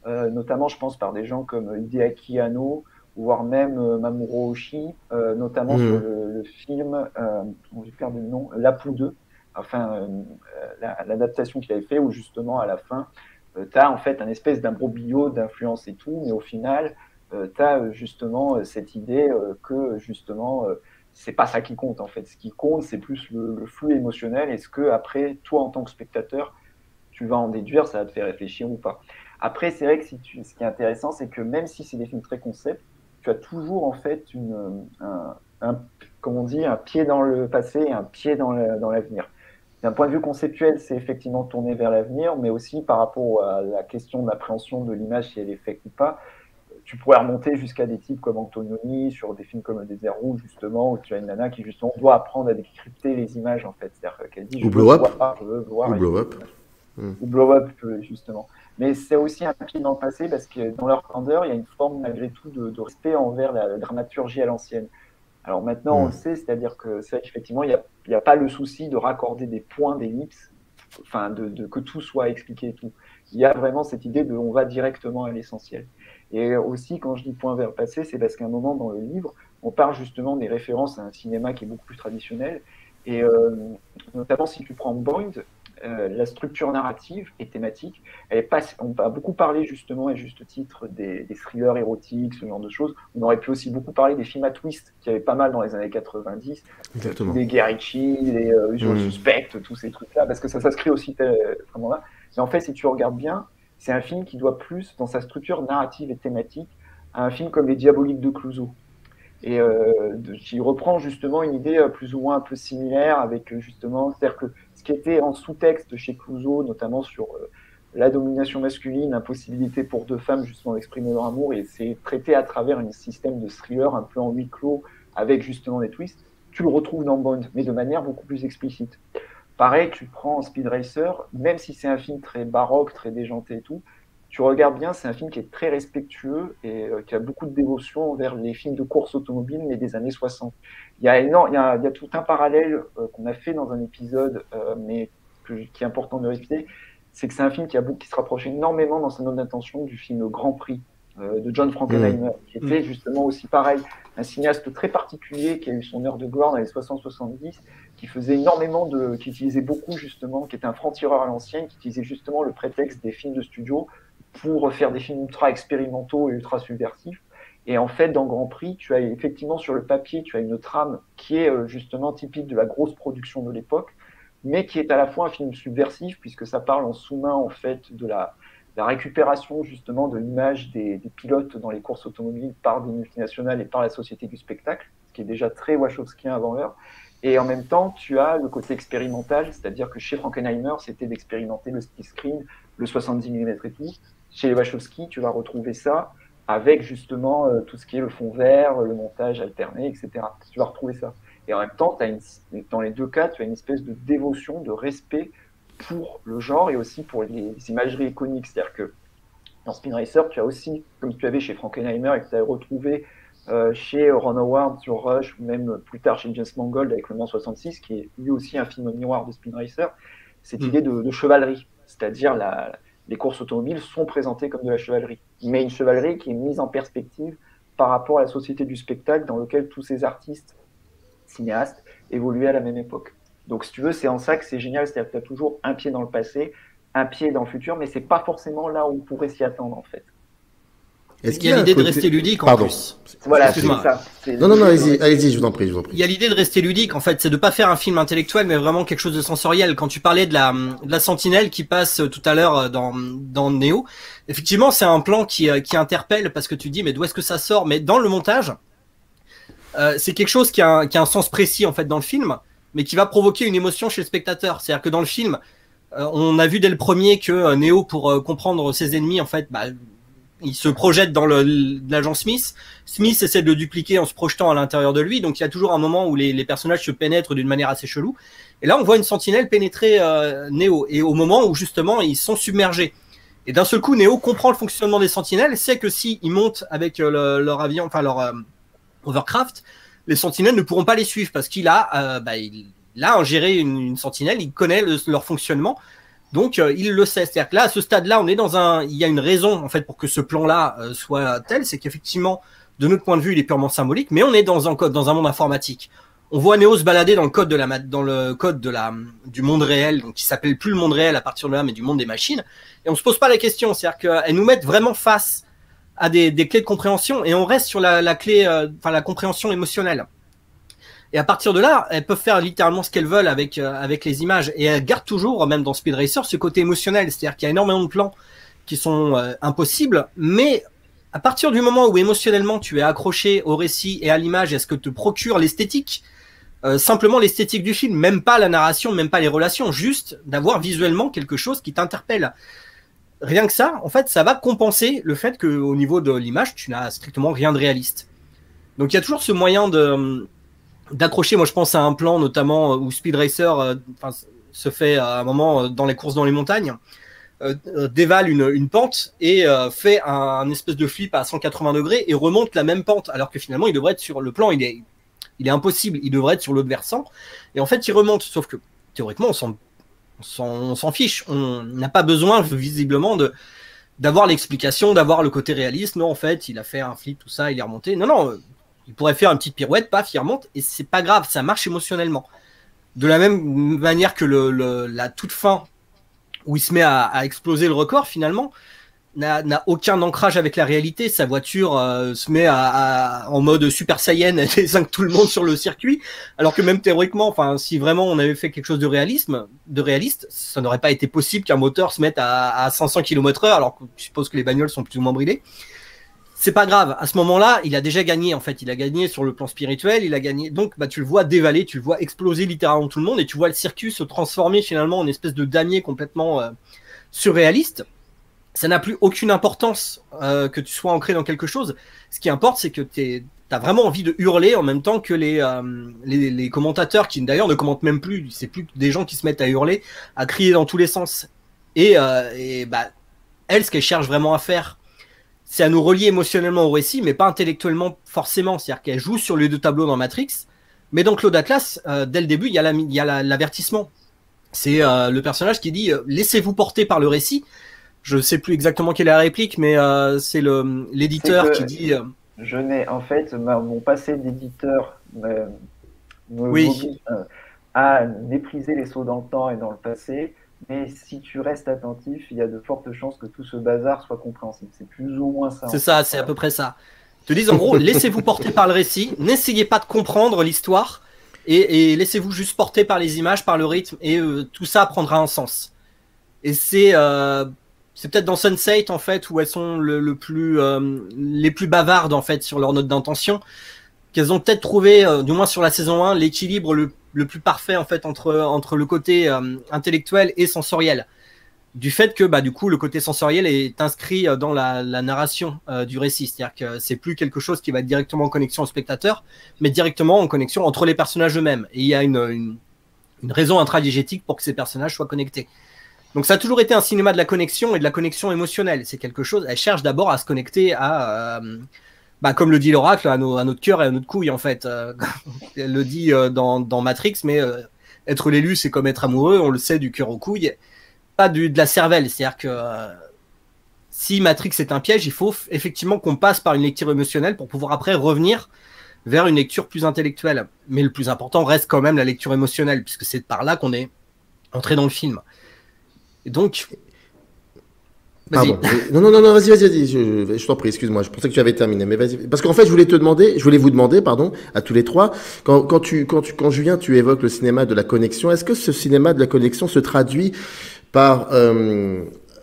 notamment, je pense, par des gens comme Hideaki Anno, voire même Mamoru Oshii, notamment sur le film, j'ai perdu le nom, L'Apu 2, enfin, l'adaptation qu'il avait fait, où justement, à la fin, tu as en fait un espèce d'imbroglio d'influence et tout, mais au final, tu as justement cette idée que justement, c'est pas ça qui compte en fait. Ce qui compte, c'est plus le flux émotionnel et ce que après, toi en tant que spectateur, tu vas en déduire, ça va te faire réfléchir ou pas. Après, c'est vrai que ce qui est intéressant, c'est que même si c'est des films très concept, tu as toujours en fait comme on dit, un pied dans le passé et un pied dans l'avenir. D'un point de vue conceptuel, c'est effectivement tourné vers l'avenir, mais aussi par rapport à la question de l'appréhension de l'image, si elle est faite ou pas. Tu pourrais remonter jusqu'à des types comme Antonioni, sur des films comme Désert Rouge, justement, où tu as une nana qui, justement, doit apprendre à décrypter les images, en fait. C'est-à-dire qu'elle dit, je veux voir. Ou Blow Up. Ou Blow Up, justement. Mais c'est aussi un pied dans le passé, parce que dans leur candeur, il y a une forme, malgré tout, de respect envers la dramaturgie à l'ancienne. Alors maintenant, on le sait, c'est-à-dire que c'est vrai qu'effectivement, il n'y a pas le souci de raccorder des points d'ellipse, enfin, que tout soit expliqué et tout. Il y a vraiment cette idée de on va directement à l'essentiel. Et aussi, quand je dis point vers le passé, c'est parce qu'à un moment dans le livre, on parle justement des références à un cinéma qui est beaucoup plus traditionnel. Et notamment, si tu prends Boyd, la structure narrative et thématique, on a beaucoup parlé justement, à juste titre, des thrillers érotiques, ce genre de choses. On aurait pu aussi beaucoup parler des films à twist, qui avaient pas mal dans les années 90, des Guy Ritchie, les Usual Suspect, tous ces trucs-là, parce que ça s'inscrit aussi vraiment là. Mais en fait, si tu regardes bien, c'est un film qui doit plus, dans sa structure narrative et thématique, à un film comme Les Diaboliques de Clouseau. Et qui reprend justement une idée plus ou moins un peu similaire avec justement, c'est-à-dire que ce qui était en sous-texte chez Clouseau, notamment sur la domination masculine, l'impossibilité pour deux femmes justement d'exprimer leur amour, et c'est traité à travers un système de thriller un peu en huis clos avec justement des twists, tu le retrouves dans Bond, mais de manière beaucoup plus explicite. Pareil, tu prends Speed Racer, même si c'est un film très baroque, très déjanté et tout, tu regardes bien, c'est un film qui est très respectueux et qui a beaucoup de dévotion envers les films de course automobile, mais des années 60. Il y a tout un parallèle qu'on a fait dans un épisode, mais qui est important de répéter, c'est que c'est un film qui se rapproche énormément dans sa note d'intention du film Grand Prix de John Frankenheimer, qui était justement aussi pareil, un cinéaste très particulier qui a eu son heure de gloire dans les 60-70, qui faisait énormément qui utilisait beaucoup justement, qui était un franc-tireur à l'ancienne, qui utilisait justement le prétexte des films de studio pour faire des films ultra expérimentaux et ultra subversifs. Et en fait, dans Grand Prix, tu as effectivement sur le papier, tu as une trame qui est justement typique de la grosse production de l'époque, mais qui est à la fois un film subversif, puisque ça parle en sous-main en fait de la récupération justement de l'image des pilotes dans les courses automobiles par des multinationales et par la société du spectacle, ce qui est déjà très wachowskien avant l'heure. Et en même temps, tu as le côté expérimental, c'est-à-dire que chez Frankenheimer, c'était d'expérimenter le split screen, le 70 mm et tout. Chez les Wachowski, tu vas retrouver ça avec justement tout ce qui est le fond vert, le montage alterné, etc. Tu vas retrouver ça. Et en même temps, dans les deux cas, tu as une espèce de dévotion, de respect pour le genre et aussi pour les imageries iconiques. C'est-à-dire que dans Speed Racer, tu as aussi, comme tu avais chez Frankenheimer et que tu avais retrouvé chez Ron Howard sur Rush, ou même plus tard chez James Mangold avec Le Mans 66, qui est lui aussi un film miroir de Speed Racer, cette idée de chevalerie. C'est-à-dire les courses automobiles sont présentées comme de la chevalerie, mais une chevalerie qui est mise en perspective par rapport à la société du spectacle dans laquelle tous ces artistes, cinéastes, évoluaient à la même époque. Donc, si tu veux, c'est en ça que c'est génial, c'est-à-dire que tu as toujours un pied dans le passé, un pied dans le futur, mais c'est pas forcément là où on pourrait s'y attendre, en fait. Est-ce Il y a l'idée de rester ludique en plus. Voilà, c'est Excuse-moi. ça. Non, allez-y, je vous en prie. Il y a l'idée de rester ludique, en fait, c'est de pas faire un film intellectuel, mais vraiment quelque chose de sensoriel. Quand tu parlais de la sentinelle qui passe tout à l'heure dans Neo, effectivement, c'est un plan qui interpelle parce que tu dis, mais d'où est-ce que ça sort? Mais dans le montage, c'est quelque chose qui a un sens précis, en fait, dans le film, mais qui va provoquer une émotion chez le spectateur. C'est-à-dire que dans le film, on a vu dès le premier que Neo, pour comprendre ses ennemis, en fait, il se projette dans l'agent Smith. Smith essaie de le dupliquer en se projetant à l'intérieur de lui. Donc il y a toujours un moment où les personnages se pénètrent d'une manière assez chelou. Et là, on voit une sentinelle pénétrer Neo. Et au moment où justement ils sont submergés. Et d'un seul coup, Neo comprend le fonctionnement des sentinelles, sait que si ils montent avec leur avion, enfin leur hovercraft, les sentinelles ne pourront pas les suivre parce qu'il a ingéré une sentinelle. Il connaît leur fonctionnement. Donc, il le sait. C'est-à-dire que là, à ce stade-là, il y a une raison, en fait, pour que ce plan-là soit tel. C'est qu'effectivement, de notre point de vue, il est purement symbolique, mais on est dans un monde informatique. On voit Neo se balader dans le code du monde réel, donc qui s'appelle plus le monde réel à partir de là, mais du monde des machines. Et on se pose pas la question. C'est-à-dire qu'elles nous mettent vraiment face à des clés de compréhension et on reste sur la clé, la compréhension émotionnelle. Et à partir de là, elles peuvent faire littéralement ce qu'elles veulent avec les images. Et elles gardent toujours, même dans Speed Racer, ce côté émotionnel. C'est-à-dire qu'il y a énormément de plans qui sont impossibles. Mais à partir du moment où émotionnellement tu es accroché au récit et à l'image, est-ce que te procure l'esthétique, simplement l'esthétique du film, même pas la narration, même pas les relations, juste d'avoir visuellement quelque chose qui t'interpelle. Rien que ça, en fait, ça va compenser le fait qu'au niveau de l'image, tu n'as strictement rien de réaliste. Donc il y a toujours ce moyen d'accrocher. Moi je pense à un plan notamment où Speed Racer se fait à un moment dans les courses dans les montagnes, dévale une pente et fait un espèce de flip à 180 degrés et remonte la même pente alors que finalement il devrait être sur le plan, il est impossible, il devrait être sur l'autre versant et en fait il remonte, sauf que théoriquement on s'en fiche, on n'a pas besoin visiblement d'avoir l'explication, d'avoir le côté réaliste. Non, en fait il a fait un flip, tout ça, il est remonté, non, il pourrait faire une petite pirouette, paf, il remonte, et c'est pas grave, ça marche émotionnellement. De la même manière que la toute fin, où il se met à exploser le record, finalement, n'a aucun ancrage avec la réalité. Sa voiture se met en mode Super Saiyan, elle désingue tout le monde sur le circuit, alors que même théoriquement, si vraiment on avait fait quelque chose de réaliste, ça n'aurait pas été possible qu'un moteur se mette à 500 km/h, alors que je suppose que les bagnoles sont plus ou moins bridées. C'est pas grave. À ce moment-là, il a déjà gagné, en fait. Il a gagné sur le plan spirituel, il a gagné. Donc, tu le vois dévaler, tu le vois exploser littéralement tout le monde et tu vois le circuit se transformer finalement en espèce de damier complètement surréaliste. Ça n'a plus aucune importance que tu sois ancré dans quelque chose. Ce qui importe, c'est que t'as vraiment envie de hurler en même temps que les commentateurs qui d'ailleurs ne commentent même plus. C'est plus des gens qui se mettent à hurler, à crier dans tous les sens. Et elle, ce qu'elle cherche vraiment à faire, c'est à nous relier émotionnellement au récit, mais pas intellectuellement forcément. C'est-à-dire qu'elle joue sur les deux tableaux dans Matrix, mais dans Cloud Atlas, dès le début, il y a l'avertissement. C'est le personnage qui dit « Laissez-vous porter par le récit ». Je ne sais plus exactement quelle est la réplique, mais c'est l'éditeur qui dit... Je n'ai, en fait, mon passé d'éditeur oui. à mépriser les sauts dans le temps et dans le passé. Mais si tu restes attentif, il y a de fortes chances que tout ce bazar soit compréhensible. C'est plus ou moins ça. C'est ça, c'est à peu près ça. Te disent en gros, laissez-vous porter par le récit, n'essayez pas de comprendre l'histoire, et laissez-vous juste porter par les images, par le rythme, et tout ça prendra un sens. Et c'est peut-être dans Sense8 en fait où elles sont les plus bavardes en fait sur leur note d'intention, qu'elles ont peut-être trouvé, du moins sur la saison 1, l'équilibre le plus parfait en fait entre le côté intellectuel et sensoriel. Du fait que du coup le côté sensoriel est inscrit dans la narration du récit, c'est-à-dire que c'est plus quelque chose qui va être directement en connexion au spectateur, mais directement en connexion entre les personnages eux-mêmes. Et il y a une raison intradigétique pour que ces personnages soient connectés. Donc ça a toujours été un cinéma de la connexion et de la connexion émotionnelle. C'est quelque chose. Elle cherche d'abord à se connecter à comme le dit l'oracle, à notre cœur et à notre couille, en fait. Elle le dit dans Matrix, mais être l'élu, c'est comme être amoureux, on le sait, du cœur aux couilles, pas de la cervelle. C'est-à-dire que si Matrix est un piège, il faut effectivement qu'on passe par une lecture émotionnelle pour pouvoir après revenir vers une lecture plus intellectuelle. Mais le plus important reste quand même la lecture émotionnelle, puisque c'est par là qu'on est entré dans le film. Et donc... Pardon. Non, vas-y, je t'en prie, excuse-moi, je pensais que tu avais terminé, mais vas-y. Parce qu'en fait, je voulais vous demander, pardon, à tous les trois, quand Julien, tu évoques le cinéma de la connexion, est-ce que ce cinéma de la connexion se traduit par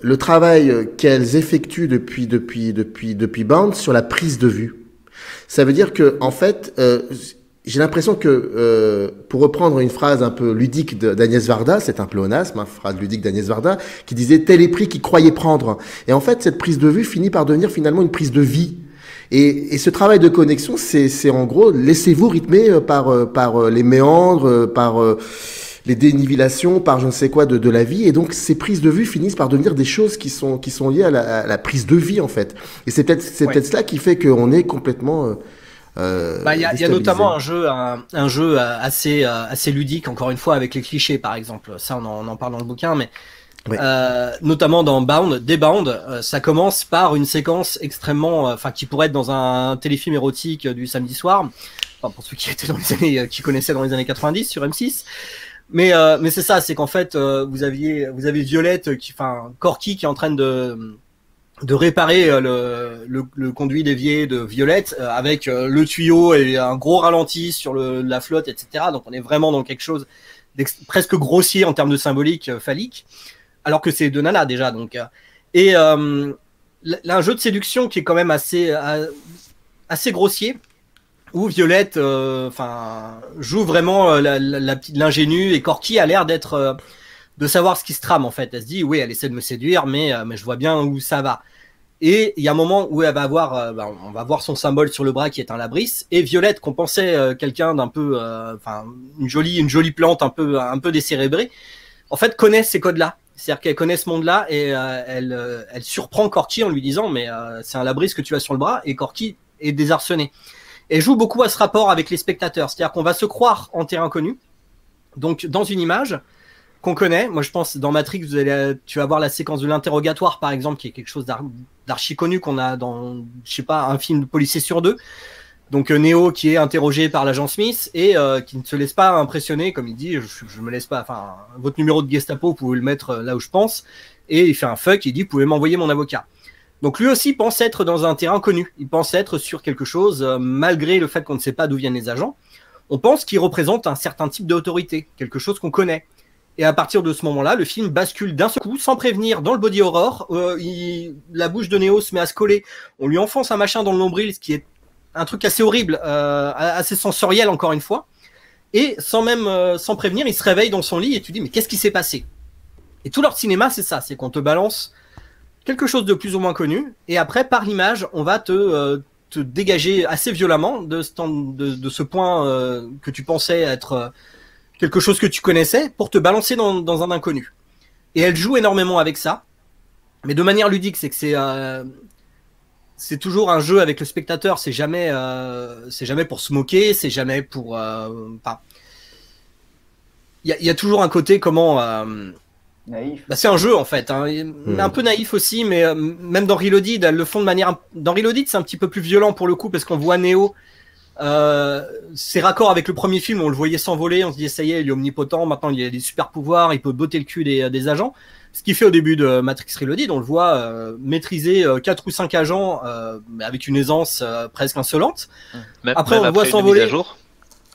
le travail qu'elles effectuent depuis Bound sur la prise de vue? Ça veut dire que, en fait, j'ai l'impression que, pour reprendre une phrase un peu ludique d'Agnès Varda, c'est un pléonasme, phrase ludique d'Agnès Varda, qui disait « tel est pris qui croyait prendre ». Et en fait, cette prise de vue finit par devenir finalement une prise de vie. Et ce travail de connexion, c'est en gros, laissez-vous rythmer par les méandres, par les dénivellations, par je ne sais quoi de la vie. Et donc, ces prises de vue finissent par devenir des choses qui sont liées à la prise de vie, en fait. Et c'est peut-être cela qui fait qu'on est complètement... il y a notamment un jeu assez ludique, encore une fois, avec les clichés, par exemple. Ça, on en parle dans le bouquin, mais ouais. Notamment dans Bound, ça commence par une séquence extrêmement, qui pourrait être dans un téléfilm érotique du samedi soir. Enfin, pour ceux qui étaient qui connaissaient dans les années 90 sur M6. Mais c'est ça, c'est qu'en fait, vous avez Violette Corky qui est en train de réparer le conduit dévié de Violette avec le tuyau et un gros ralenti sur la flotte, etc. Donc on est vraiment dans quelque chose presque grossier en termes de symbolique phallique, alors que c'est de nana déjà. Donc et un jeu de séduction qui est quand même assez grossier, où Violette joue vraiment l'ingénue, et Corky a l'air d'être de savoir ce qui se trame, en fait. Elle se dit, oui, elle essaie de me séduire, mais je vois bien où ça va. Et il y a un moment où elle va avoir, on va voir son symbole sur le bras qui est un labris, et Violette, qu'on pensait quelqu'un d'un peu, une jolie plante un peu décérébrée, en fait, connaît ces codes-là. C'est-à-dire qu'elle connaît ce monde-là, et elle surprend Corky en lui disant, mais c'est un labris que tu as sur le bras, et Corky est désarçonné. Et joue beaucoup à ce rapport avec les spectateurs. C'est-à-dire qu'on va se croire en terrain connu, donc dans une image qu'on connaît. Moi, je pense, dans Matrix, tu vas voir la séquence de l'interrogatoire, par exemple, qui est quelque chose d'archi connu qu'on a dans, je sais pas, un film de policier sur deux. Donc, Neo qui est interrogé par l'agent Smith et qui ne se laisse pas impressionner, comme il dit, je me laisse pas, votre numéro de Gestapo, vous pouvez le mettre là où je pense. Et il fait un fuck, il dit, vous pouvez m'envoyer mon avocat. Donc, lui aussi pense être dans un terrain connu. Il pense être sur quelque chose, malgré le fait qu'on ne sait pas d'où viennent les agents. On pense qu'il représente un certain type d'autorité, quelque chose qu'on connaît. Et à partir de ce moment-là, le film bascule d'un seul coup, sans prévenir, dans le body horror. La bouche de Neo se met à se coller. On lui enfonce un machin dans le nombril, ce qui est un truc assez horrible, assez sensoriel encore une fois. Et sans prévenir, il se réveille dans son lit et tu dis, mais qu'est-ce qui s'est passé? Et tout leur cinéma, c'est ça, c'est qu'on te balance quelque chose de plus ou moins connu. Et après, par l'image, on va te dégager assez violemment de ce point que tu pensais être... quelque chose que tu connaissais, pour te balancer dans un inconnu. Et elle joue énormément avec ça, mais de manière ludique. C'est que c'est toujours un jeu avec le spectateur. C'est jamais pour se moquer, c'est jamais pour... Il y a toujours un côté naïf. C'est un jeu en fait, hein. Un peu naïf aussi, mais même dans Reloaded, elles le font de manière... Dans Reloaded, c'est un petit peu plus violent pour le coup, parce qu'on voit Neo... c'est raccord avec le premier film, on le voyait s'envoler, on se disait ça y est, il est omnipotent, maintenant il a des super pouvoirs, il peut botter le cul des agents. Ce qui fait au début de Matrix Reloaded, on le voit maîtriser 4 ou 5 agents avec une aisance presque insolente. Après, on le voit s'envoler.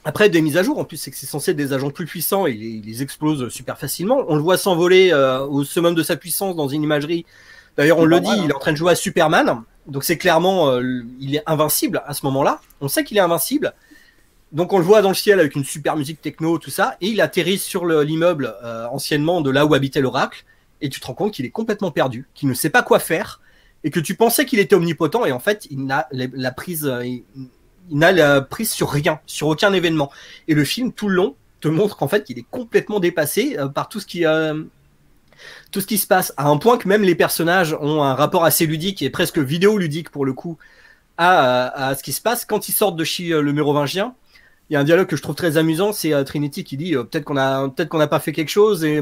Après des mises à jour, en plus c'est que c'est censé être des agents plus puissants, et il les explose super facilement. On le voit s'envoler au summum de sa puissance dans une imagerie. D'ailleurs, on le dit, il est en train de jouer à Superman. Donc c'est clairement, il est invincible à ce moment-là. On sait qu'il est invincible. Donc on le voit dans le ciel avec une super musique techno, tout ça. Et il atterrit sur l'immeuble anciennement de là où habitait l'oracle. Et tu te rends compte qu'il est complètement perdu, qu'il ne sait pas quoi faire. Et que tu pensais qu'il était omnipotent. Et en fait, il n'a la prise sur rien, sur aucun événement. Et le film, tout le long, te montre qu'en fait, il est complètement dépassé par tout ce qui se passe, à un point que même les personnages ont un rapport assez ludique et presque vidéoludique pour le coup à ce qui se passe quand ils sortent de chez le mérovingien. il y a un dialogue que je trouve très amusant, c'est Trinity qui dit peut-être qu'on n'a pas fait quelque chose, et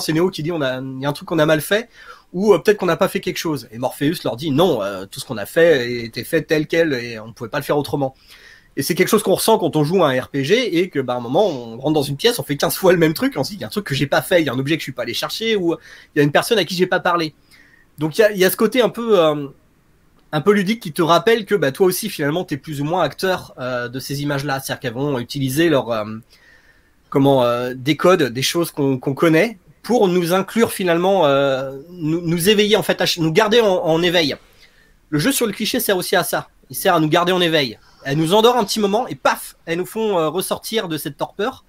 c'est Neo qui dit il y a un truc qu'on a mal fait, ou peut-être qu'on n'a pas fait quelque chose. Et Morpheus leur dit non, tout ce qu'on a fait était fait tel quel et on ne pouvait pas le faire autrement. Et c'est quelque chose qu'on ressent quand on joue à un RPG et que à un moment on rentre dans une pièce, on fait 15 fois le même truc, on se dit il y a un truc que j'ai pas fait, il y a un objet que je suis pas allé chercher, ou il y a une personne à qui j'ai pas parlé. Donc il y a ce côté un peu ludique qui te rappelle que toi aussi finalement t'es plus ou moins acteur de ces images-là, c'est-à-dire qu'elles vont utiliser leur des codes, des choses qu'on connaît pour nous inclure finalement, nous éveiller en fait, nous garder en éveil. Le jeu sur le cliché sert aussi à ça, il sert à nous garder en éveil. Elle nous endort un petit moment et paf, elles nous font ressortir de cette torpeur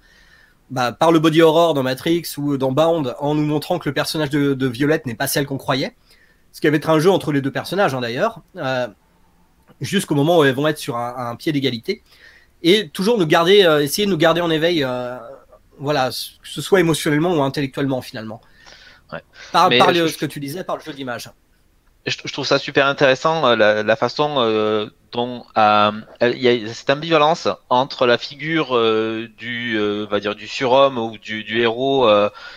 par le body horror dans Matrix ou dans Bound, en nous montrant que le personnage de Violette n'est pas celle qu'on croyait. Ce qui va être un jeu entre les deux personnages d'ailleurs, jusqu'au moment où elles vont être sur un pied d'égalité. Et toujours essayer de nous garder en éveil, voilà, que ce soit émotionnellement ou intellectuellement finalement. Ouais. Par ce que tu disais, par le jeu d'image. Je trouve ça super intéressant, la façon dont il y a cette ambivalence entre la figure on va dire du surhomme ou du héros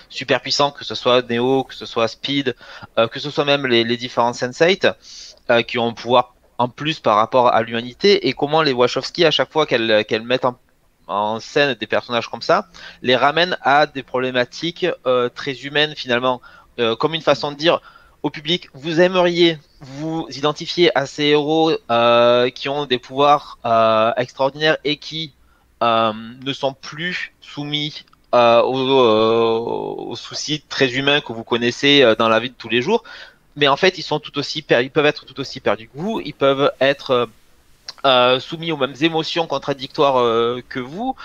super puissant, que ce soit Neo, que ce soit Speed, que ce soit même les différents Sense8 qui ont un pouvoir en plus par rapport à l'humanité, et comment les Wachowski, à chaque fois qu'elles mettent en scène des personnages comme ça, les ramènent à des problématiques très humaines finalement, comme une façon de dire au public, vous aimeriez vous identifier à ces héros qui ont des pouvoirs extraordinaires et qui ne sont plus soumis aux soucis très humains que vous connaissez dans la vie de tous les jours. Mais en fait, ils peuvent être tout aussi perdus que vous. Ils peuvent être soumis aux mêmes émotions contradictoires que vous.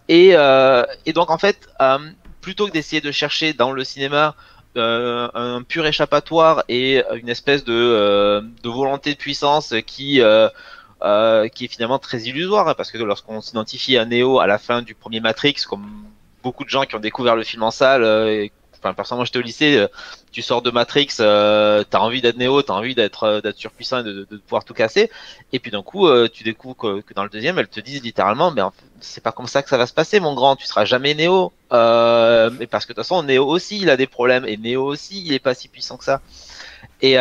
Et donc, en fait, plutôt que d'essayer de chercher dans le cinéma un pur échappatoire et une espèce de volonté de puissance qui est finalement très illusoire, parce que lorsqu'on s'identifie à Neo à la fin du premier Matrix, comme beaucoup de gens qui ont découvert le film en salle, personnellement j'étais au lycée, tu sors de Matrix, t'as envie d'être Neo, t'as envie d'être surpuissant et de pouvoir tout casser, et puis d'un coup tu découvres que dans le deuxième elles te disent littéralement mais en fait, c'est pas comme ça que ça va se passer mon grand, tu seras jamais Neo, mais parce que de toute façon Neo aussi il a des problèmes, et Neo aussi il est pas si puissant que ça, et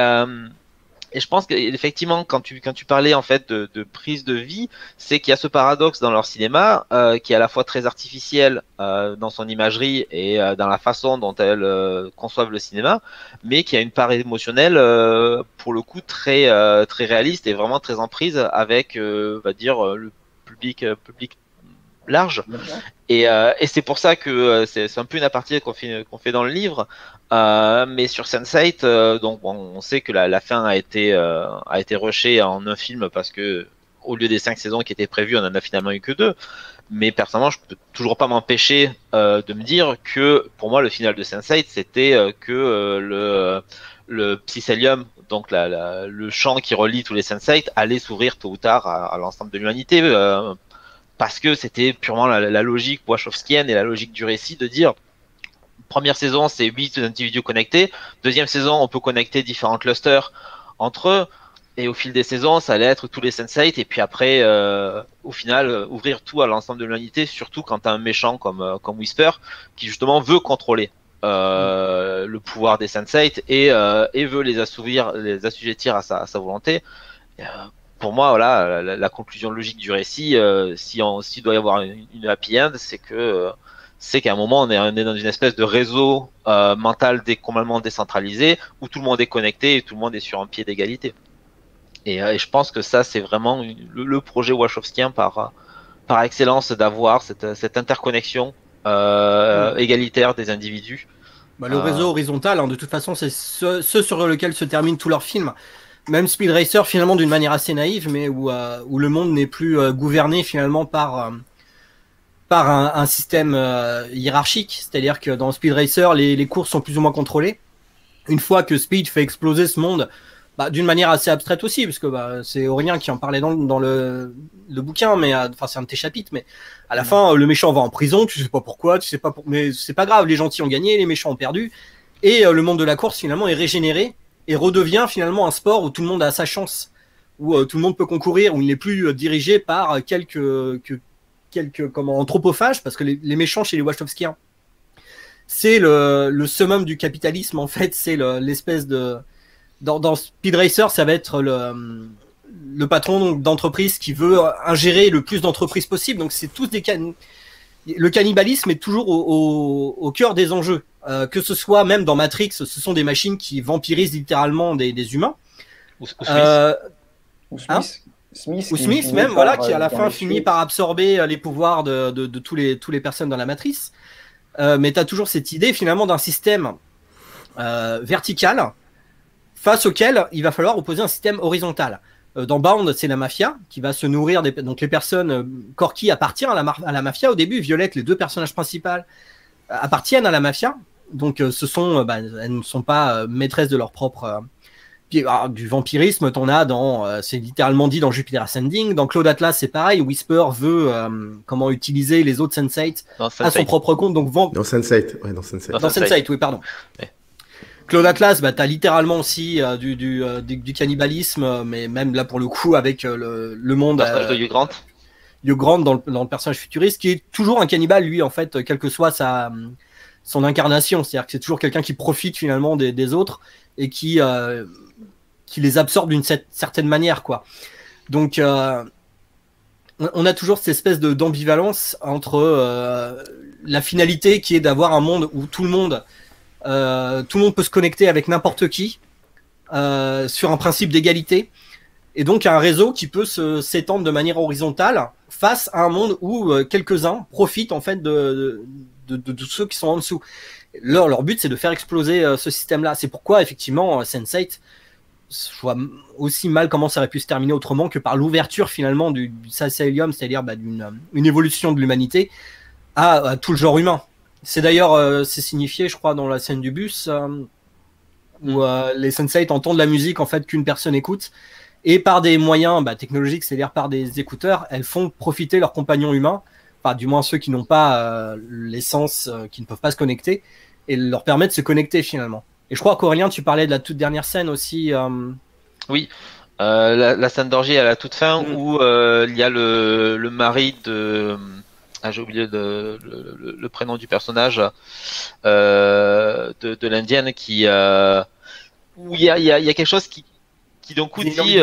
je pense qu'effectivement, quand tu parlais en fait de prise de vie, c'est qu'il y a ce paradoxe dans leur cinéma qui est à la fois très artificiel dans son imagerie et dans la façon dont elles conçoivent le cinéma, mais qui a une part émotionnelle pour le coup très très réaliste et vraiment très en prise avec, on va dire, le public large. Et c'est pour ça que c'est un peu une aparté qu'on fait dans le livre. Mais sur Sense8, donc bon, on sait que la fin a été rushée en un film parce que au lieu des 5 saisons qui étaient prévues, on en a finalement eu que 2. Mais personnellement, je peux toujours pas m'empêcher de me dire que pour moi, le final de Sense8, c'était que le Psycellium, donc le champ qui relie tous les Sense8, allait s'ouvrir tôt ou tard à l'ensemble de l'humanité. Parce que c'était purement la logique wachowskienne et la logique du récit de dire première saison c'est 8 individus connectés, deuxième saison on peut connecter différents clusters entre eux, et au fil des saisons ça allait être tous les Sense8, et puis après au final ouvrir tout à l'ensemble de l'humanité, surtout quand t'as un méchant comme Whisper qui justement veut contrôler le pouvoir des Sense8 et veut les assujettir à sa volonté. Pour moi, voilà, la conclusion logique du récit, s'il doit y avoir une happy end, c'est qu'à un moment, on est dans une espèce de réseau mental complètement décentralisé, où tout le monde est connecté et tout le monde est sur un pied d'égalité. Et je pense que ça, c'est vraiment le projet wachowskien par excellence, d'avoir cette interconnexion égalitaire des individus. Le réseau horizontal, de toute façon, c'est ce sur lequel se terminent tous leurs films. Même Speed Racer, finalement, d'une manière assez naïve, mais où le monde n'est plus gouverné finalement par un système hiérarchique. C'est-à-dire que dans Speed Racer, les courses sont plus ou moins contrôlées. Une fois que Speed fait exploser ce monde, d'une manière assez abstraite aussi, parce que c'est Aurélien qui en parlait dans le bouquin, mais c'est un de tes chapitres, mais à la fin, le méchant va en prison, tu sais pas pourquoi, mais c'est pas grave, les gentils ont gagné, les méchants ont perdu, et le monde de la course finalement est régénéré et redevient finalement un sport où tout le monde a sa chance, où tout le monde peut concourir, où il n'est plus dirigé par quelques anthropophages, parce que les méchants chez les Wachowskiens, c'est le summum du capitalisme en fait, c'est l'espèce de dans Speed Racer, ça va être le patron d'entreprise qui veut ingérer le plus d'entreprises possible. Donc c'est tous le cannibalisme est toujours au cœur des enjeux. Que ce soit même dans Matrix, ce sont des machines qui vampirisent littéralement des humains. Ou Smith. Ou Smith. Hein Smith ou qui Smith finit même, par, voilà, qui à la dans fin les finit suites. par absorber les pouvoirs de tous les personnes dans la matrice. Mais tu as toujours cette idée finalement d'un système vertical face auquel il va falloir opposer un système horizontal. Dans Bound, c'est la mafia qui va se nourrir donc les personnes. Corky appartient à la mafia au début. Violette, les deux personnages principaux appartiennent à la mafia. Donc elles ne sont pas maîtresses de leur propre. Du vampirisme, t'en as c'est littéralement dit dans Jupiter Ascending. Dans Cloud Atlas, c'est pareil. Whisper veut comment utiliser les autres Sense8 à son propre compte. Donc Dans Sense8, ouais, dans Sense8. Dans Sense8, oui, pardon. Ouais. Cloud Atlas, t'as littéralement aussi du cannibalisme, mais même là pour le coup avec le monde. Le personnage de Hugh Grant. Hugh Grant dans le personnage futuriste, qui est toujours un cannibale, lui, en fait, quelle que soit son incarnation. C'est-à-dire que c'est toujours quelqu'un qui profite finalement des autres et qui les absorbe d'une certaine manière, quoi. Donc, on a toujours cette espèce d'ambivalence entre la finalité qui est d'avoir un monde où tout le monde peut se connecter avec n'importe qui sur un principe d'égalité, et donc un réseau qui peut s'étendre de manière horizontale face à un monde où quelques-uns profitent en fait de ceux qui sont en dessous. Leur but, c'est de faire exploser ce système-là. C'est pourquoi effectivement Sense8, je vois aussi mal comment ça aurait pu se terminer autrement que par l'ouverture finalement du Sacelium, c'est-à-dire d'une évolution de l'humanité à tout le genre humain. C'est d'ailleurs c'est signifié, je crois, dans la scène du bus où les Sense8 entendent la musique en fait qu'une personne écoute, et par des moyens technologiques, c'est-à-dire par des écouteurs, elles font profiter leurs compagnons humains, enfin du moins ceux qui n'ont pas l'essence, qui ne peuvent pas se connecter, et leur permet de se connecter finalement. Et je crois qu'Aurélien, tu parlais de la toute dernière scène aussi. Oui, la scène d'orgie à la toute fin où il y a le mari de... j'ai oublié le prénom du personnage de l'indienne qui... où il y a quelque chose qui d'un coup dit...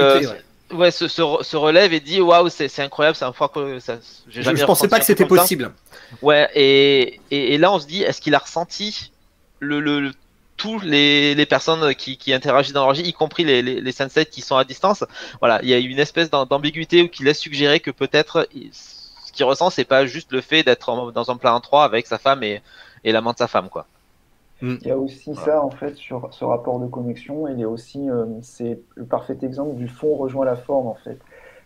Ouais, se relève et dit waouh, c'est incroyable, c'est un fois que ça. Je pensais pas que c'était possible. Ouais, et là on se dit, est-ce qu'il a ressenti tous les personnes qui interagissent dans l'orgie, y compris les Sense8 qui sont à distance. Voilà, il y a une espèce d'ambiguïté qui laisse suggérer que peut-être ce qu'il ressent, c'est pas juste le fait d'être dans un plan 3 avec sa femme et l'amant de sa femme, quoi. Il y a aussi ça, en fait, sur ce rapport de connexion. Il y a aussi, c'est le parfait exemple du fond rejoint la forme, en fait.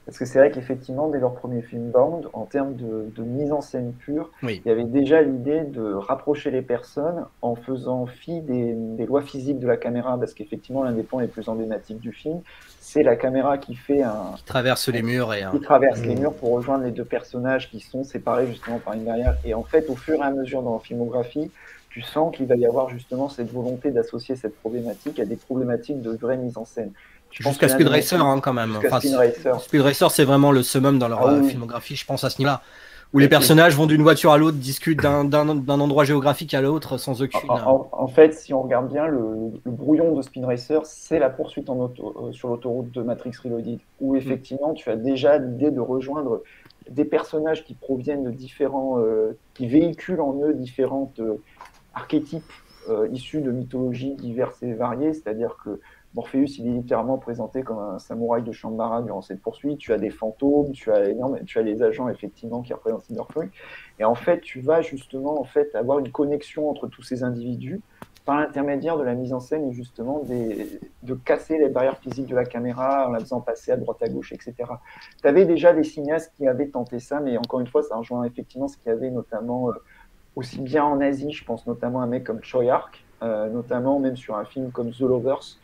Parce que c'est vrai qu'effectivement, dès leur premier film Bound, en termes de mise en scène pure, oui, il y avait déjà l'idée de rapprocher les personnes en faisant fi des lois physiques de la caméra, parce qu'effectivement, l'un des points les plus emblématiques du film, c'est la caméra qui fait qui traverse les murs qui traverse les murs pour rejoindre les deux personnages qui sont séparés justement par une barrière. Et en fait, au fur et à mesure dans la filmographie, tu sens qu'il va y avoir justement cette volonté d'associer cette problématique à des problématiques de vraie mise en scène. Jusqu'à Speed Racer, quand même. Jusqu'à Speed Racer. Speed Racer, c'est vraiment le summum dans leur filmographie, je pense, à ce niveau-là. Où les personnages vont d'une voiture à l'autre, discutent d'un endroit géographique à l'autre sans aucune... En fait, si on regarde bien, le brouillon de Speed Racer, c'est la poursuite sur l'autoroute de Matrix Reloaded, où effectivement, tu as déjà l'idée de rejoindre des personnages qui proviennent de différents... qui véhiculent en eux différentes archétypes issus de mythologies diverses et variées, c'est-à-dire que Morpheus, il est littéralement présenté comme un samouraï de Shambhala durant cette poursuite. Tu as des fantômes, tu as les agents effectivement qui représentent Cyberpunk. Et en fait, tu vas justement avoir une connexion entre tous ces individus par l'intermédiaire de la mise en scène et justement de casser les barrières physiques de la caméra en la faisant passer à droite à gauche, etc. Tu avais déjà des cinéastes qui avaient tenté ça, mais encore une fois, ça rejoint effectivement ce qu'il y avait notamment aussi bien en Asie, je pense notamment à un mec comme Choi Ark, notamment même sur un film comme The Lovers.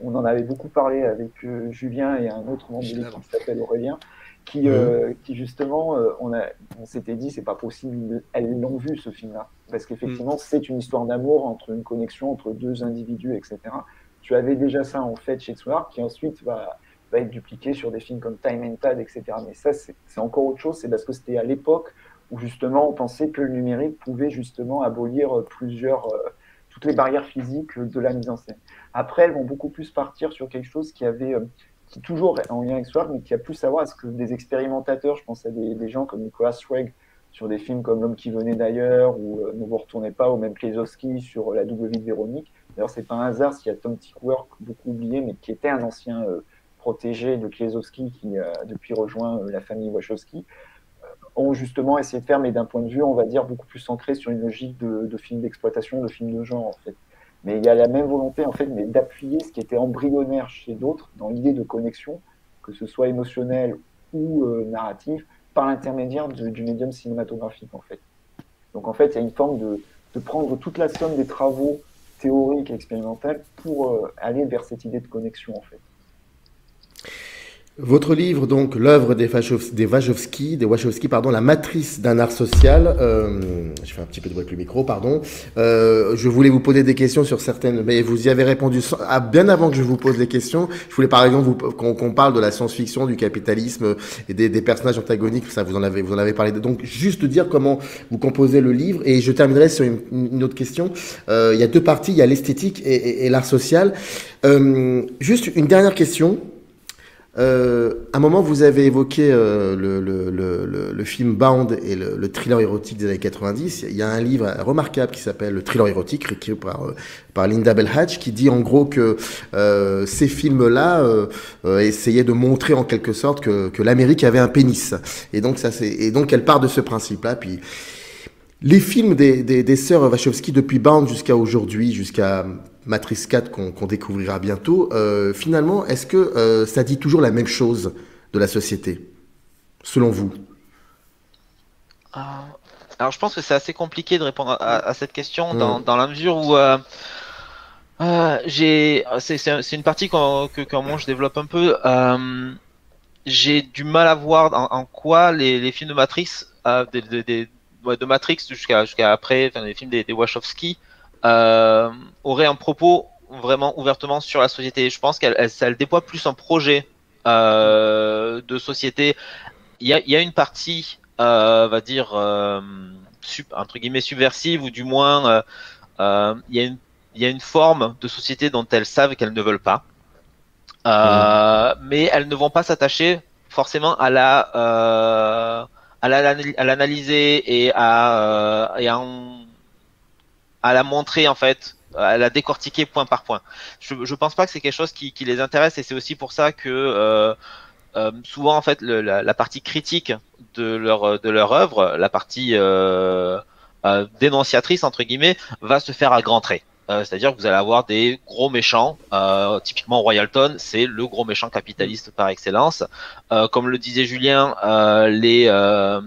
On en avait beaucoup parlé avec Julien et un autre membre de l'équipe qui s'appelle Aurélien, qui justement, on s'était dit, c'est pas possible, elles l'ont vu ce film-là, parce qu'effectivement, c'est une histoire d'amour, une connexion entre deux individus, etc. Tu avais déjà ça en fait chez Tsouar, qui ensuite va va être dupliqué sur des films comme Time and Tide, etc. Mais ça, c'est encore autre chose, c'est parce que c'était à l'époque où justement on pensait que le numérique pouvait justement abolir toutes les barrières physiques de la mise en scène. Après, elles vont beaucoup plus partir sur quelque chose qui est toujours en lien avec Swark, mais qui a plus à voir avec ce que des expérimentateurs, je pense à des gens comme Nicolas Sweg sur des films comme L'homme qui venait d'ailleurs, ou Ne vous retournez pas, ou même Klezowski sur La double vie de Véronique. D'ailleurs, c'est pas un hasard s'il y a Tom Tykwer, beaucoup oublié, mais qui était un ancien protégé de Klezowski, qui a depuis rejoint la famille Wachowski, ont justement essayé de faire, mais d'un point de vue, on va dire, beaucoup plus ancré sur une logique de film d'exploitation, de film de genre, en fait. Mais il y a la même volonté, en fait, mais d'appuyer ce qui était embryonnaire chez d'autres dans l'idée de connexion, que ce soit émotionnel ou narratif, par l'intermédiaire du médium cinématographique, en fait. Donc, en fait, il y a une forme de prendre toute la somme des travaux théoriques et expérimentaux pour aller vers cette idée de connexion, en fait. Votre livre, donc, l'œuvre des Wachowski, La matrice d'un art social. Je fais un petit peu de bruit avec le micro, pardon. Je voulais vous poser des questions sur certaines, mais vous y avez répondu bien avant que je vous pose les questions. Je voulais par exemple qu'on parle de la science-fiction, du capitalisme et des personnages antagoniques. Ça, vous en avez parlé. Donc, juste dire comment vous composez le livre, et je terminerai sur une autre question. Il y a deux parties. Il y a l'esthétique et l'art social. Juste une dernière question. À un moment, vous avez évoqué le film Bound et le thriller érotique des années 90. Il y a un livre remarquable qui s'appelle Le thriller érotique, écrit par Linda Belhadj, qui dit en gros que ces films-là essayaient de montrer en quelque sorte que l'Amérique avait un pénis. Et donc elle part de ce principe-là. Puis les films des sœurs Wachowski depuis Bound jusqu'à aujourd'hui, jusqu'à Matrix 4 qu'on découvrira bientôt, finalement, est-ce que ça dit toujours la même chose de la société, selon vous? Alors je pense que c'est assez compliqué de répondre à cette question dans la mesure où c'est une partie que moi je développe un peu. J'ai du mal à voir en quoi les films de Matrix, de Matrix jusqu'à après, enfin, les films des Wachowski, aurait un propos vraiment ouvertement sur la société. Je pense qu'elle déploie plus un projet de société. Il y a une partie, on va dire, entre guillemets subversive, ou du moins, il y a une forme de société dont elles savent qu'elles ne veulent pas. Mais elles ne vont pas s'attacher forcément à l'analyser et à la montrer, en fait, à la décortiquer point par point. Je pense pas que c'est quelque chose qui les intéresse, et c'est aussi pour ça que souvent, en fait, la partie critique de leur œuvre, la partie dénonciatrice entre guillemets, va se faire à grands traits. C'est-à-dire que vous allez avoir des gros méchants, typiquement Royalton, c'est le gros méchant capitaliste par excellence. Comme le disait Julien, le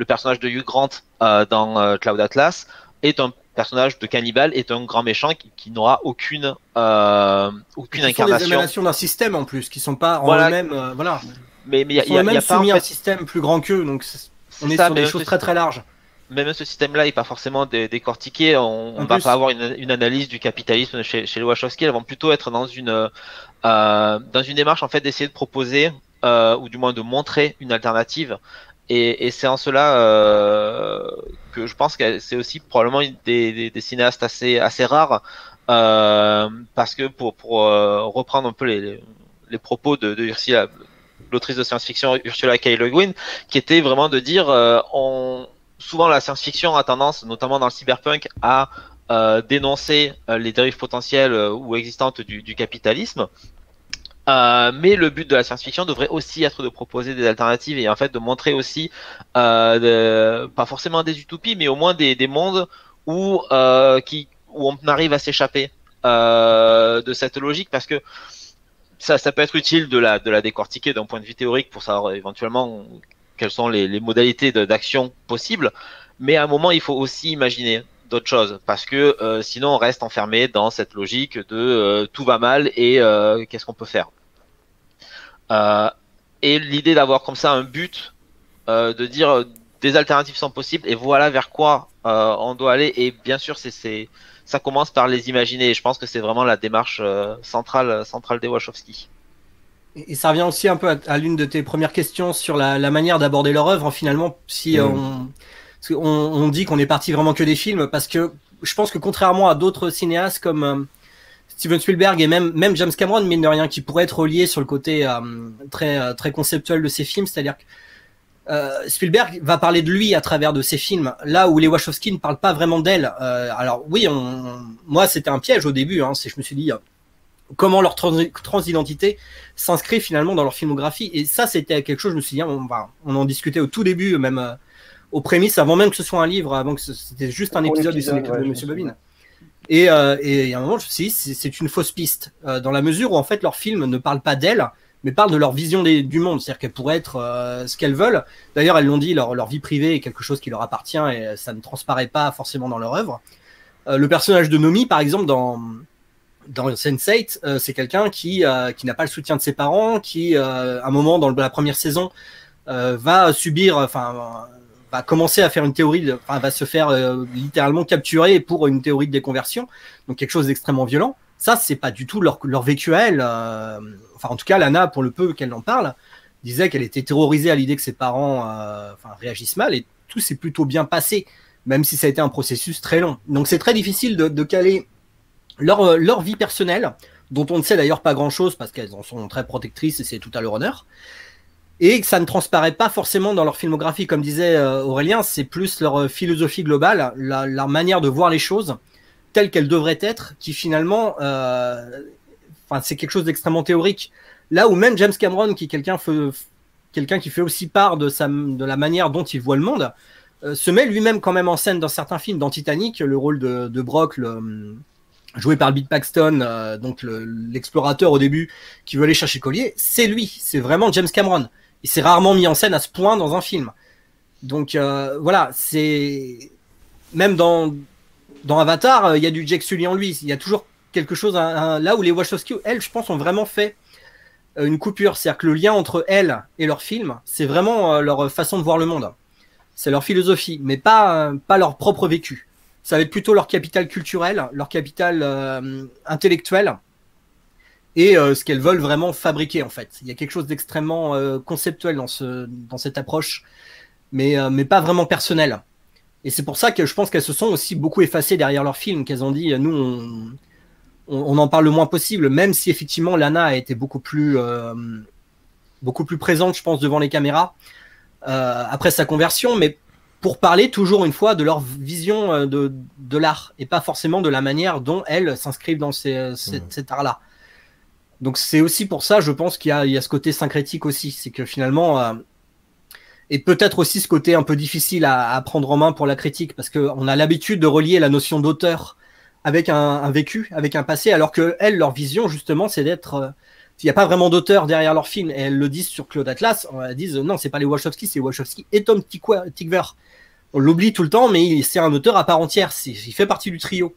personnage de Hugh Grant dans Cloud Atlas est un personnage de cannibale, est un grand méchant qui n'aura aucune incarnation. Sont des émanations d'un système en plus, qui sont pas en eux-mêmes, voilà. Mais il y a pas soumis en fait un système plus grand qu'eux, donc on est sur des choses très très larges. Même ce système-là n'est pas forcément décortiqué. On va pas avoir une analyse du capitalisme chez les Wachowski. Elles vont plutôt être dans une démarche, en fait, d'essayer de proposer ou du moins de montrer une alternative. Et c'est en cela que je pense que c'est aussi probablement des cinéastes assez rares, parce que pour reprendre un peu les propos de Ursula, l'autrice de science-fiction Ursula K. Le Guin, qui était vraiment de dire souvent la science-fiction a tendance, notamment dans le cyberpunk, à dénoncer les dérives potentielles ou existantes du capitalisme. Mais le but de la science-fiction devrait aussi être de proposer des alternatives et en fait de montrer aussi, pas forcément des utopies, mais au moins des mondes où on arrive à s'échapper de cette logique, parce que ça peut être utile de la décortiquer d'un point de vue théorique pour savoir éventuellement quelles sont les modalités d'action possibles, mais à un moment il faut aussi imaginer d'autres choses, parce que sinon on reste enfermé dans cette logique de tout va mal et qu'est-ce qu'on peut faire. Et l'idée d'avoir comme ça un but, de dire des alternatives sont possibles et voilà vers quoi on doit aller, et bien sûr ça commence par les imaginer, et je pense que c'est vraiment la démarche centrale des Wachowski. Et ça revient aussi un peu à l'une de tes premières questions sur la manière d'aborder leur œuvre. Finalement, si on dit qu'on est parti vraiment que des films, parce que je pense que contrairement à d'autres cinéastes comme Steven Spielberg et même James Cameron, mine de rien, qui pourrait être relié sur le côté très conceptuel de ses films, c'est-à-dire que Spielberg va parler de lui à travers de ses films, là où les Wachowski ne parlent pas vraiment d'elle. Alors oui, moi c'était un piège au début, je me suis dit comment leur transidentité s'inscrit finalement dans leur filmographie, et ça c'était quelque chose, je me suis dit, on en discutait au tout début, même aux prémices, avant même que ce soit un livre, avant que c'était juste un épisode du Ciné-Club de Monsieur Bobine. Et à un moment, je me suis dit, c'est une fausse piste, dans la mesure où en fait leur film ne parle pas d'elle, mais parle de leur vision du monde, c'est-à-dire qu'elles pourraient être ce qu'elles veulent. D'ailleurs, elles l'ont dit, leur vie privée est quelque chose qui leur appartient et ça ne transparaît pas forcément dans leur œuvre. Le personnage de Nomi, par exemple, dans Sense8, c'est quelqu'un qui n'a pas le soutien de ses parents, qui, à un moment dans la première saison, va commencer à faire une théorie, va se faire littéralement capturer pour une théorie de déconversion, donc quelque chose d'extrêmement violent. Ça, c'est pas du tout leur vécu à elle. En tout cas, Lana, pour le peu qu'elle en parle, disait qu'elle était terrorisée à l'idée que ses parents réagissent mal, et tout s'est plutôt bien passé, même si ça a été un processus très long. Donc c'est très difficile de caler leur vie personnelle, dont on ne sait d'ailleurs pas grand-chose, parce qu'elles en sont très protectrices et c'est tout à leur honneur, et que ça ne transparaît pas forcément dans leur filmographie. Comme disait Aurélien, c'est plus leur philosophie globale, leur manière de voir les choses telles qu'elles devraient être, qui finalement, c'est quelque chose d'extrêmement théorique. Là où même James Cameron, qui est quelqu'un qui fait aussi part de la manière dont il voit le monde, se met lui-même quand même en scène dans certains films. Dans Titanic, le rôle de Brock, joué par Bill Paxton, donc l'explorateur au début qui veut aller chercher le collier, c'est lui, c'est vraiment James Cameron. Il s'est rarement mis en scène à ce point dans un film. Donc voilà, c'est même dans Avatar, il y a du Jake Sully en lui. Il y a toujours quelque chose là où les Wachowski, elles, je pense, ont vraiment fait une coupure. C'est-à-dire que le lien entre elles et leur film, c'est vraiment leur façon de voir le monde. C'est leur philosophie, mais pas leur propre vécu. Ça va être plutôt leur capital culturel, leur capital intellectuel, et ce qu'elles veulent vraiment fabriquer, en fait. Il y a quelque chose d'extrêmement conceptuel dans cette approche, mais pas vraiment personnel. Et c'est pour ça que je pense qu'elles se sont aussi beaucoup effacées derrière leur film, qu'elles ont dit, nous, on en parle le moins possible, même si effectivement Lana a été beaucoup plus présente, je pense, devant les caméras, après sa conversion, mais pour parler toujours une fois de leur vision de l'art, et pas forcément de la manière dont elles s'inscrivent dans cet art-là. Donc c'est aussi pour ça, je pense qu'il y a ce côté syncrétique aussi, c'est que finalement, et peut-être aussi ce côté un peu difficile à prendre en main pour la critique, parce qu'on a l'habitude de relier la notion d'auteur avec un vécu, avec un passé, alors que elles, leur vision justement, c'est d'être... il n'y a pas vraiment d'auteur derrière leur film, et elles le disent sur Claude Atlas, elles disent non, c'est pas les Wachowski, c'est Wachowski et Tom Tykwer. On l'oublie tout le temps, mais c'est un auteur à part entière, il fait partie du trio.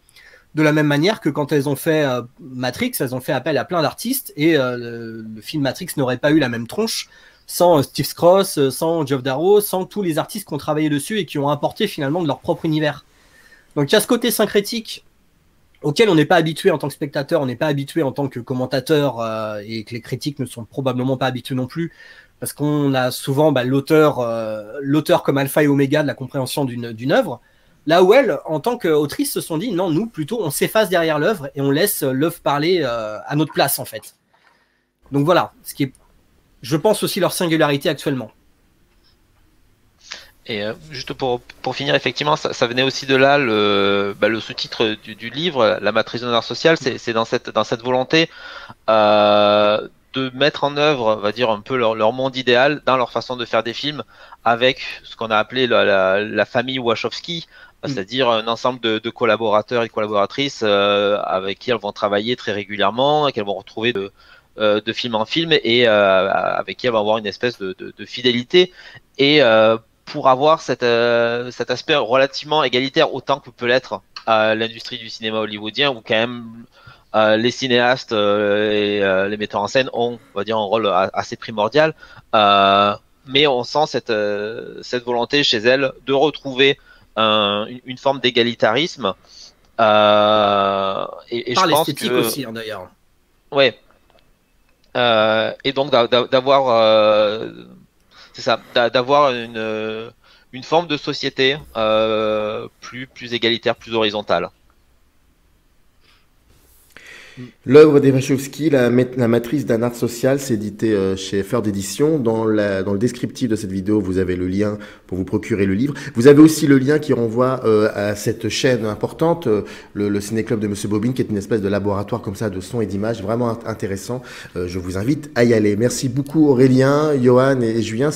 De la même manière que quand elles ont fait Matrix, elles ont fait appel à plein d'artistes, et le film Matrix n'aurait pas eu la même tronche sans Steve Scross, sans Geoff Darrow, sans tous les artistes qui ont travaillé dessus et qui ont apporté finalement de leur propre univers. Donc il y a ce côté syncrétique auquel on n'est pas habitué en tant que spectateur, on n'est pas habitué en tant que commentateur, et que les critiques ne sont probablement pas habitués non plus, parce qu'on a souvent l'auteur comme alpha et oméga de la compréhension d'une œuvre. Là où elles, en tant qu'autrices, se sont dit non, nous plutôt on s'efface derrière l'œuvre et on laisse l'œuvre parler à notre place en fait. Donc voilà, ce qui est, je pense, aussi leur singularité actuellement. Et juste pour finir, effectivement, ça venait aussi de là le sous-titre du livre, La matrice de l'honneur social, c'est dans cette volonté de mettre en œuvre, on va dire, un peu leur monde idéal dans leur façon de faire des films, avec ce qu'on a appelé la famille Wachowski, c'est-à-dire un ensemble de collaborateurs et de collaboratrices avec qui elles vont travailler très régulièrement et qu'elles vont retrouver de film en film, et avec qui elles vont avoir une espèce de fidélité, et pour avoir cet aspect relativement égalitaire, autant que peut l'être l'industrie du cinéma hollywoodien, où quand même les cinéastes et les metteurs en scène ont, on va dire, un rôle assez primordial, mais on sent cette volonté chez elles de retrouver une forme d'égalitarisme, et par je pense l'esthétique que aussi, d'ailleurs. ouais. Et donc d'avoir, c'est ça, d'avoir une forme de société plus égalitaire, plus horizontale. L'œuvre des Wachowski, la matrice d'un art social, c'est édité chez Ferd d'édition. Dans le descriptif de cette vidéo, vous avez le lien pour vous procurer le livre. Vous avez aussi le lien qui renvoie à cette chaîne importante, le Ciné-Club de Monsieur Bobine, qui est une espèce de laboratoire comme ça de son et d'image vraiment intéressant. Je vous invite à y aller. Merci beaucoup Aurélien, Johan et Julien.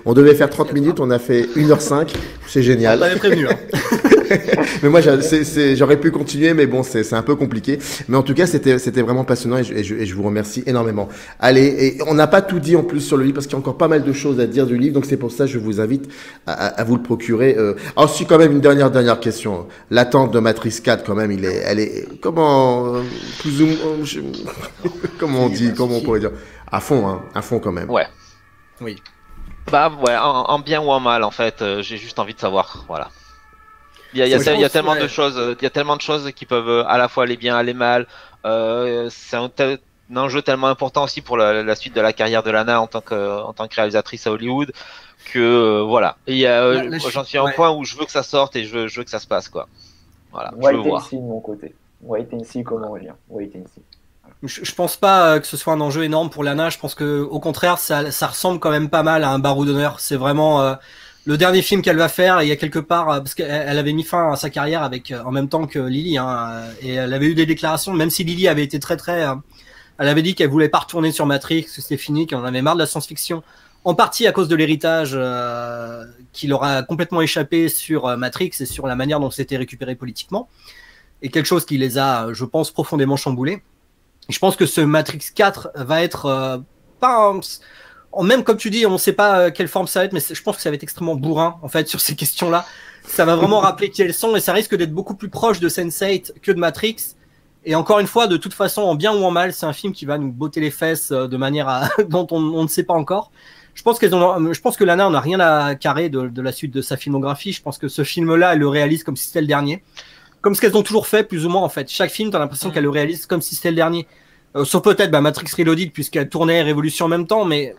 On devait faire 30 minutes, on a fait 1h05. C'est génial. On t'avait prévenu. Hein. Mais moi, j'aurais pu continuer, mais bon, c'est un peu compliqué. Mais en tout cas, c'était vraiment passionnant et je vous remercie énormément. Allez, et on n'a pas tout dit en plus sur le livre parce qu'il y a encore pas mal de choses à dire du livre, donc c'est pour ça que je vous invite à vous le procurer. Ensuite, quand même, une dernière question. L'attente de Matrix 4, quand même, elle est comment, plus ou moins, comment on dit, comment on pourrait dire, à fond quand même. Ouais. Oui. Bah ouais, en bien ou en mal, en fait, j'ai juste envie de savoir, voilà. Il y a tellement de choses, il y a tellement de choses qui peuvent à la fois aller bien, aller mal. C'est un enjeu tellement important aussi pour la suite de la carrière de Lana en tant que réalisatrice à Hollywood que voilà. J'en suis à un point où je veux que ça sorte et je veux que ça se passe quoi. Voilà. Wait and see de mon côté. Wait and see comment on revient. Wait and see. Je pense pas que ce soit un enjeu énorme pour Lana. Je pense que au contraire, ça ressemble quand même pas mal à un Baroud d'honneur. C'est vraiment le dernier film qu'elle va faire. Et il y a quelque part parce qu'elle avait mis fin à sa carrière avec en même temps que Lily, hein, et elle avait eu des déclarations. Même si Lily avait été très elle avait dit qu'elle voulait pas retourner sur Matrix, que c'était fini, qu'elle en avait marre de la science-fiction. En partie à cause de l'héritage qui leur a complètement échappé sur Matrix et sur la manière dont c'était récupéré politiquement. Et quelque chose qui les a, je pense, profondément chamboulés. Je pense que ce Matrix 4 va être même comme tu dis, on ne sait pas quelle forme ça va être, mais je pense que ça va être extrêmement bourrin en fait sur ces questions-là. Ça va vraiment rappeler qui elles sont et ça risque d'être beaucoup plus proche de Sense8 que de Matrix. Et encore une fois, de toute façon, en bien ou en mal, c'est un film qui va nous botter les fesses de manière dont on ne sait pas encore. Je pense que Lana n'a rien à carrer de la suite de sa filmographie. Je pense que ce film-là, elle le réalise comme si c'était le dernier. Comme ce qu'elles ont toujours fait, plus ou moins, en fait. Chaque film, t'as l'impression qu'elle le réalise comme si c'était le dernier. Sauf peut-être Matrix Reloaded, puisqu'elle tournait Révolution en même temps, mais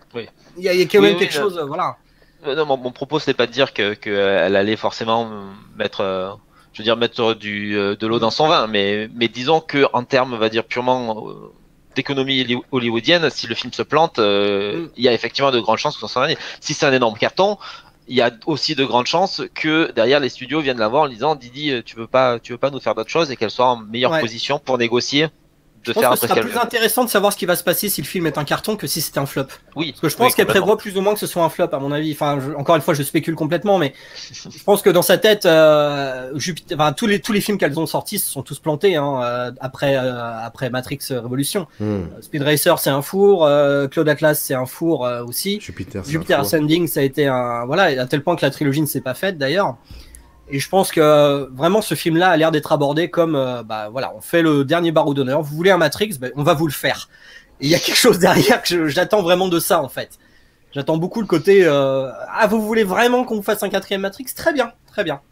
il y a quand même quelque chose, voilà. Non, mon propos, c'est pas de dire qu'elle allait forcément mettre de l'eau dans son vin, mais disons que en termes, on va dire purement d'économie hollywoodienne, si le film se plante, il y a effectivement de grandes chances que ce soit un dernier. Si c'est un énorme carton, il y a aussi de grandes chances que derrière les studios viennent la voir en disant Didi, tu veux pas nous faire d'autres choses et qu'elle soit en meilleure position pour négocier. Je pense que ce sera plus intéressant de savoir ce qui va se passer si le film est un carton que si c'était un flop. Oui. Parce que je pense qu'elle prévoit plus ou moins que ce soit un flop, à mon avis. Enfin, encore une fois, je spécule complètement, mais je pense que dans sa tête, tous les films qu'elles ont sortis se sont tous plantés hein, après Matrix Révolution. Speed Racer, c'est un four. Cloud Atlas, c'est un four aussi. Jupiter Ascending, ça a été à tel point que la trilogie ne s'est pas faite d'ailleurs. Et je pense que vraiment ce film-là a l'air d'être abordé comme on fait le dernier Baroud d'honneur. Vous voulez un Matrix, on va vous le faire. Et il y a quelque chose derrière que j'attends vraiment de ça en fait. J'attends beaucoup le côté vous voulez vraiment qu'on vous fasse un 4e Matrix? Très bien,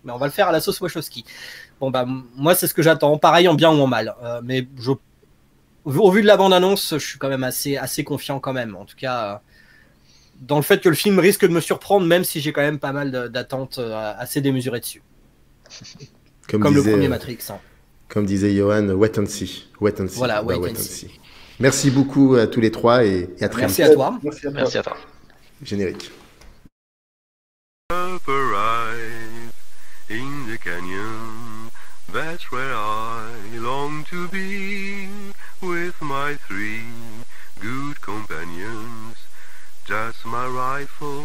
mais on va le faire à la sauce Wachowski. Bon moi c'est ce que j'attends, pareil en bien ou en mal. Mais au vu de la bande-annonce, je suis quand même assez confiant quand même. En tout cas. Dans le fait que le film risque de me surprendre, même si j'ai quand même pas mal d'attentes assez démesurées dessus. Comme le premier Matrix. Hein. Comme disait Johan, wait and see. Voilà, wait and see. Merci beaucoup à tous les trois et à très vite. Merci à toi. Merci à toi. Générique. Up arrive in the canyon, that's where I long to be, with my 3 good companions. Just my rifle